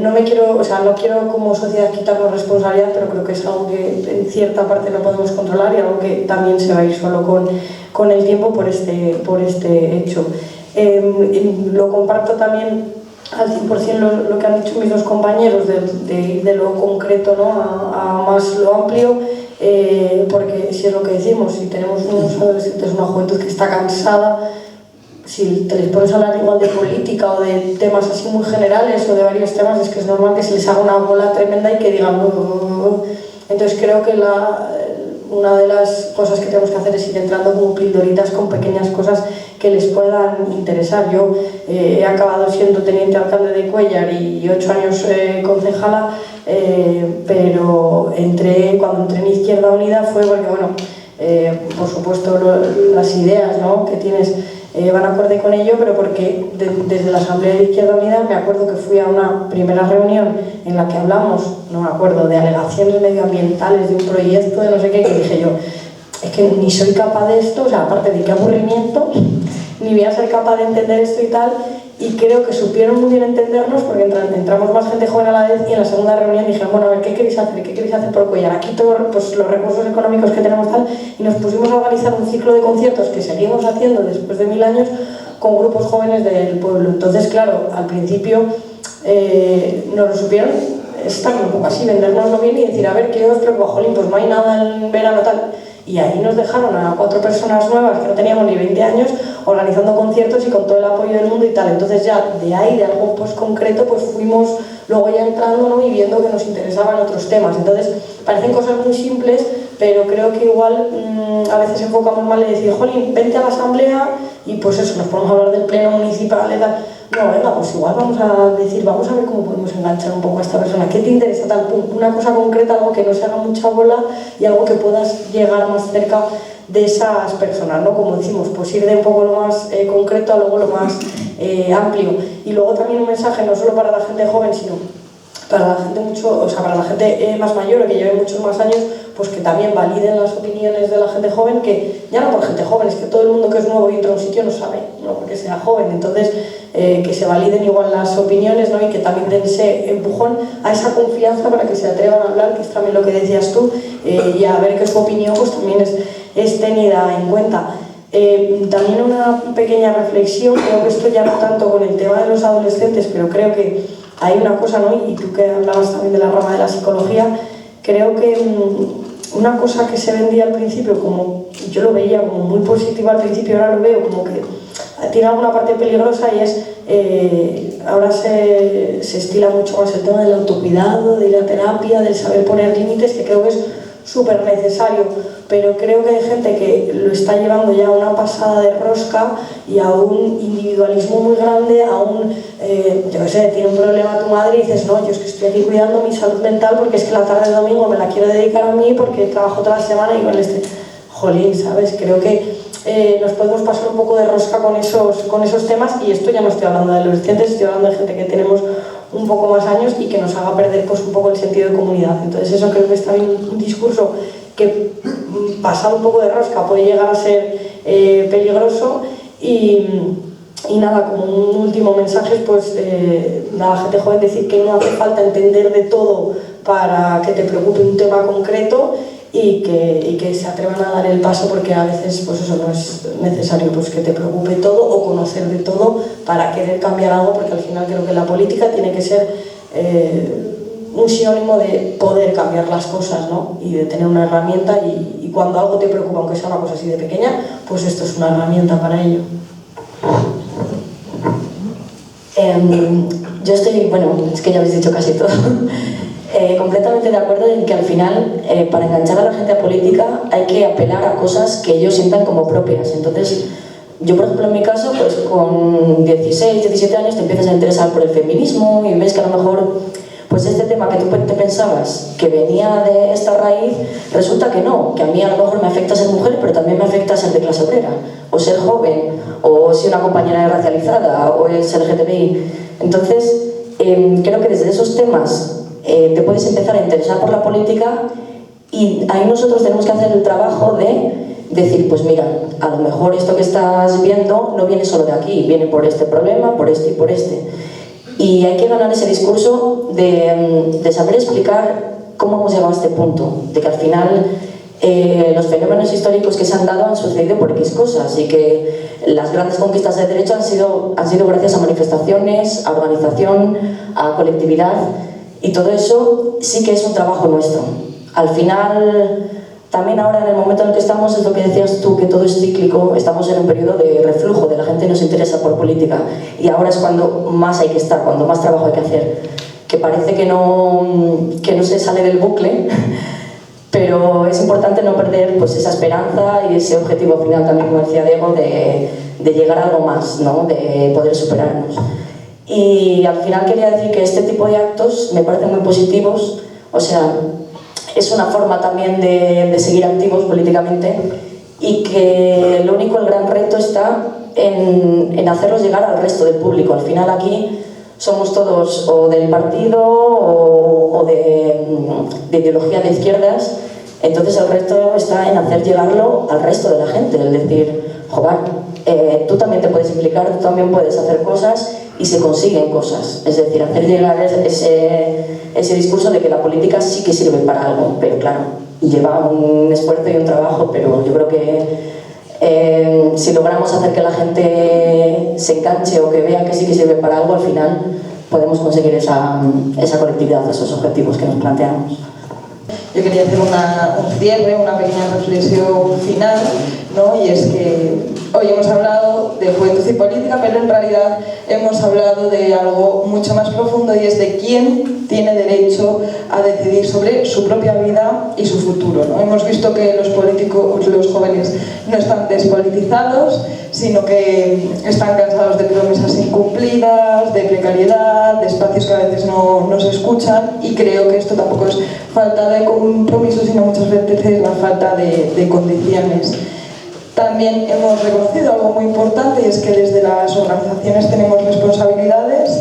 no me quiero, o sea, no quiero como sociedad quitarnos responsabilidad, pero creo que es algo que en cierta parte no podemos controlar y algo que también se va a ir solo con el tiempo por este hecho. Lo comparto también al 100% lo que han dicho mis dos compañeros de lo concreto, ¿no?, a más lo amplio, porque si es lo que decimos, si tenemos unos adolescentes, una juventud que está cansada, si te les pones a hablar igual de política o de temas así muy generales o de varios temas, es que es normal que se les haga una bola tremenda y que digan Entonces creo que una de las cosas que tenemos que hacer es ir entrando como pildoritas con pequeñas cosas que les puedan interesar. Yo he acabado siendo teniente alcalde de Cuéllar y 8 años concejala, pero cuando entré en Izquierda Unida fue porque, bueno, por supuesto las ideas, ¿no?, que tienes van acorde con ello, pero porque desde la Asamblea de Izquierda Unida me acuerdo que fui a una primera reunión en la que hablamos, no me acuerdo, de alegaciones medioambientales, de un proyecto, de no sé qué, que dije yo, es que ni soy capaz de esto, o sea, aparte de qué aburrimiento, ni voy a ser capaz de entender esto y tal, y creo que supieron muy bien entendernos porque entramos más gente joven a la vez, y en la segunda reunión dijeron, bueno, a ver, ¿qué queréis hacer? ¿Qué queréis hacer por Cuéllar? Aquí todos pues, los recursos económicos que tenemos tal, y nos pusimos a organizar un ciclo de conciertos que seguimos haciendo después de 1000 años con grupos jóvenes del pueblo. Entonces, claro, al principio nos lo supieron estar un poco así, vendérnoslo bien y decir, a ver, ¿qué os preocupa? Jolín, pues no hay nada en verano tal. Y ahí nos dejaron a 4 personas nuevas que no teníamos ni 20 años organizando conciertos y con todo el apoyo del mundo y tal. Entonces ya de ahí, de algo pues concreto, pues fuimos luego ya entrando, ¿no?, y viendo que nos interesaban otros temas. Entonces parecen cosas muy simples, pero creo que igual a veces enfocamos mal y decir, jolín, vente a la asamblea y pues eso, nos podemos hablar del pleno municipal y tal. No, venga, pues igual vamos a decir, vamos a ver cómo podemos enganchar un poco a esta persona. ¿Qué te interesa tal? Una cosa concreta, algo que no se haga mucha bola y algo que puedas llegar más cerca de esas personas, ¿no? Como decimos, pues ir de un poco lo más concreto a luego lo más amplio. Y luego también un mensaje no solo para la gente joven, sino para la gente para la gente más mayor, que lleve muchos más años, pues que también validen las opiniones de la gente joven, que ya no por gente joven, es que todo el mundo que es nuevo y entra a un sitio no sabe, no porque sea joven. Entonces que se validen igual las opiniones, ¿no?, y que también den ese empujón a esa confianza para que se atrevan a hablar, que es también lo que decías tú, y a ver que su opinión pues también es tenida en cuenta. También una pequeña reflexión, creo que esto ya no tanto con el tema de los adolescentes, pero creo que hay una cosa, ¿no?, y tú que hablabas también de la rama de la psicología, creo que una cosa que se vendía al principio, como yo lo veía como muy positiva al principio, ahora lo veo como que tiene alguna parte peligrosa, y es ahora se estila mucho más el tema del autocuidado, de ir a terapia, del saber poner límites, que creo que es súper necesario, pero creo que hay gente que lo está llevando ya a una pasada de rosca y a un individualismo muy grande, a un, yo qué sé, tiene un problema tu madre y dices, no, yo es que estoy aquí cuidando mi salud mental porque es que la tarde de domingo me la quiero dedicar a mí porque trabajo toda la semana y con jolín, ¿sabes? Creo que nos podemos pasar un poco de rosca con esos temas, y esto ya no estoy hablando de adolescentes, estoy hablando de gente que tenemos un poco más años y que nos haga perder pues un poco el sentido de comunidad. Entonces eso creo que es también un discurso que pasado un poco de rosca puede llegar a ser peligroso. Y nada, como un último mensaje, pues a la gente joven decir que no hace falta entender de todo para que te preocupe un tema concreto, y que se atrevan a dar el paso, porque a veces pues eso no es necesario pues que te preocupe todo o conocer de todo para querer cambiar algo, porque al final creo que la política tiene que ser un sinónimo de poder cambiar las cosas, ¿no?, y de tener una herramienta, y cuando algo te preocupa, aunque sea una cosa así de pequeña, pues esto es una herramienta para ello. Yo estoy, bueno, es que ya habéis dicho casi todo. Completamente de acuerdo en que al final, para enganchar a la gente a política, hay que apelar a cosas que ellos sientan como propias. Entonces, yo, por ejemplo, en mi caso, pues con 16, 17 años te empiezas a interesar por el feminismo y ves que a lo mejor, pues este tema que tú te pensabas que venía de esta raíz, resulta que no, que a mí a lo mejor me afecta ser mujer, pero también me afecta ser de clase obrera, o ser joven, o si una compañera es racializada, o es LGTBI. Entonces, creo que desde esos temas te puedes empezar a interesar por la política y ahí nosotros tenemos que hacer el trabajo de decir, pues mira, a lo mejor esto que estás viendo no viene solo de aquí, viene por este problema, por este y por este. Y hay que ganar ese discurso de saber explicar cómo hemos llegado a este punto, de que al final los fenómenos históricos que se han dado han sucedido por X cosas y que las grandes conquistas de derecho han sido gracias a manifestaciones, a organización, a colectividad, y todo eso sí que es un trabajo nuestro. Al final, también ahora en el momento en el que estamos, es lo que decías tú, que todo es cíclico, estamos en un periodo de reflujo, de la gente nos interesa por política, y ahora es cuando más hay que estar, cuando más trabajo hay que hacer, que parece que no se sale del bucle, pero es importante no perder pues esa esperanza y ese objetivo final también, como decía Diego, de llegar a algo más, ¿no? De poder superarnos. Y al final quería decir que este tipo de actos me parecen muy positivos, o sea, es una forma también de seguir activos políticamente, y que lo único, el gran reto está en hacerlos llegar al resto del público. Al final aquí somos todos o del partido o de ideología de izquierdas, entonces el reto está en hacer llegarlo al resto de la gente, es decir, joder, tú también te puedes implicar, tú también puedes hacer cosas y se consiguen cosas, es decir, hacer llegar ese discurso de que la política sí que sirve para algo, pero claro, lleva un esfuerzo y un trabajo, pero yo creo que si logramos hacer que la gente se enganche o que vea que sí que sirve para algo, al final podemos conseguir esa colectividad, esos objetivos que nos planteamos. Yo quería hacer un cierre, una pequeña reflexión final, ¿no? Y es que hoy hemos hablado de juventud y política, pero en realidad hemos hablado de algo mucho más profundo, y es de quién tiene derecho a decidir sobre su propia vida y su futuro, ¿no? Hemos visto que los jóvenes no están despolitizados, sino que están cansados de promesas incumplidas, de precariedad, de espacios que a veces no se escuchan, y creo que esto tampoco es falta de compromiso, sino muchas veces la falta de condiciones. También hemos reconocido algo muy importante, y es que desde las organizaciones tenemos responsabilidades,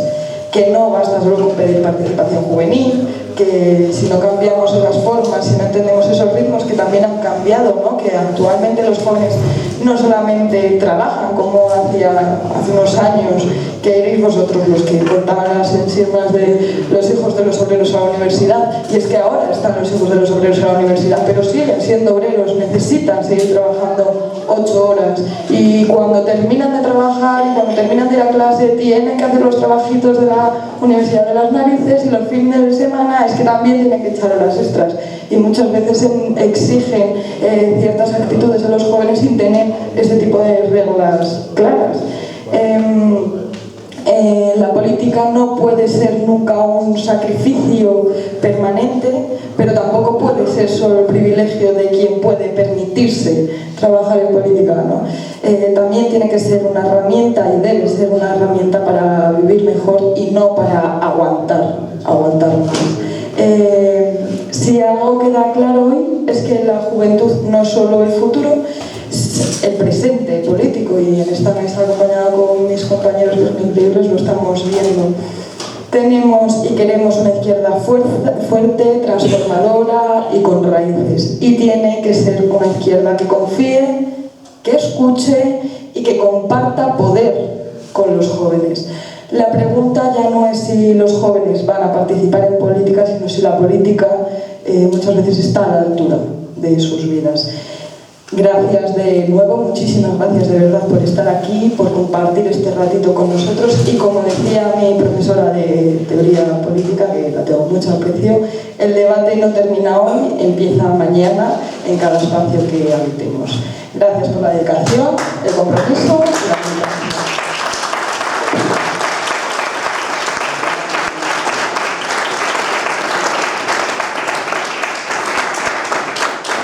que no basta solo con pedir participación juvenil, que si no cambiamos esas formas, si no entendemos esos ritmos que también han cambiado, ¿no? Que actualmente los jóvenes no solamente trabajan como hace unos años, que erais vosotros los que contaban las ensigmas de los hijos de los obreros a la universidad, y es que ahora están los hijos de los obreros a la universidad, pero siguen siendo obreros, necesitan seguir trabajando 8 horas, y cuando terminan de trabajar y cuando terminan de ir a clase tienen que hacer los trabajitos de la universidad de las narices, y los fines de semana es que también tienen que echar horas extras, y muchas veces exigen ciertas actitudes de los jóvenes sin tener este tipo de reglas claras. La política no puede ser nunca un sacrificio permanente, pero tampoco puede ser solo el privilegio de quien puede permitirse trabajar en política, ¿no? También tiene que ser una herramienta, y debe ser una herramienta para vivir mejor y no para aguantar más. Si algo queda claro hoy es que la juventud no es solo el futuro, el presente político, y en esta mesa, acompañada con mis compañeros increíbles, lo estamos viendo. Tenemos y queremos una izquierda fuerte, transformadora y con raíces, y tiene que ser una izquierda que confíe, que escuche y que comparta poder con los jóvenes. La pregunta ya no es si los jóvenes van a participar en política, sino si la política muchas veces está a la altura de sus vidas. Gracias de nuevo, muchísimas gracias de verdad por estar aquí, por compartir este ratito con nosotros, y como decía mi profesora de teoría política, que la tengo mucho aprecio, el debate no termina hoy, empieza mañana en cada espacio que habitemos. Gracias por la dedicación, el compromiso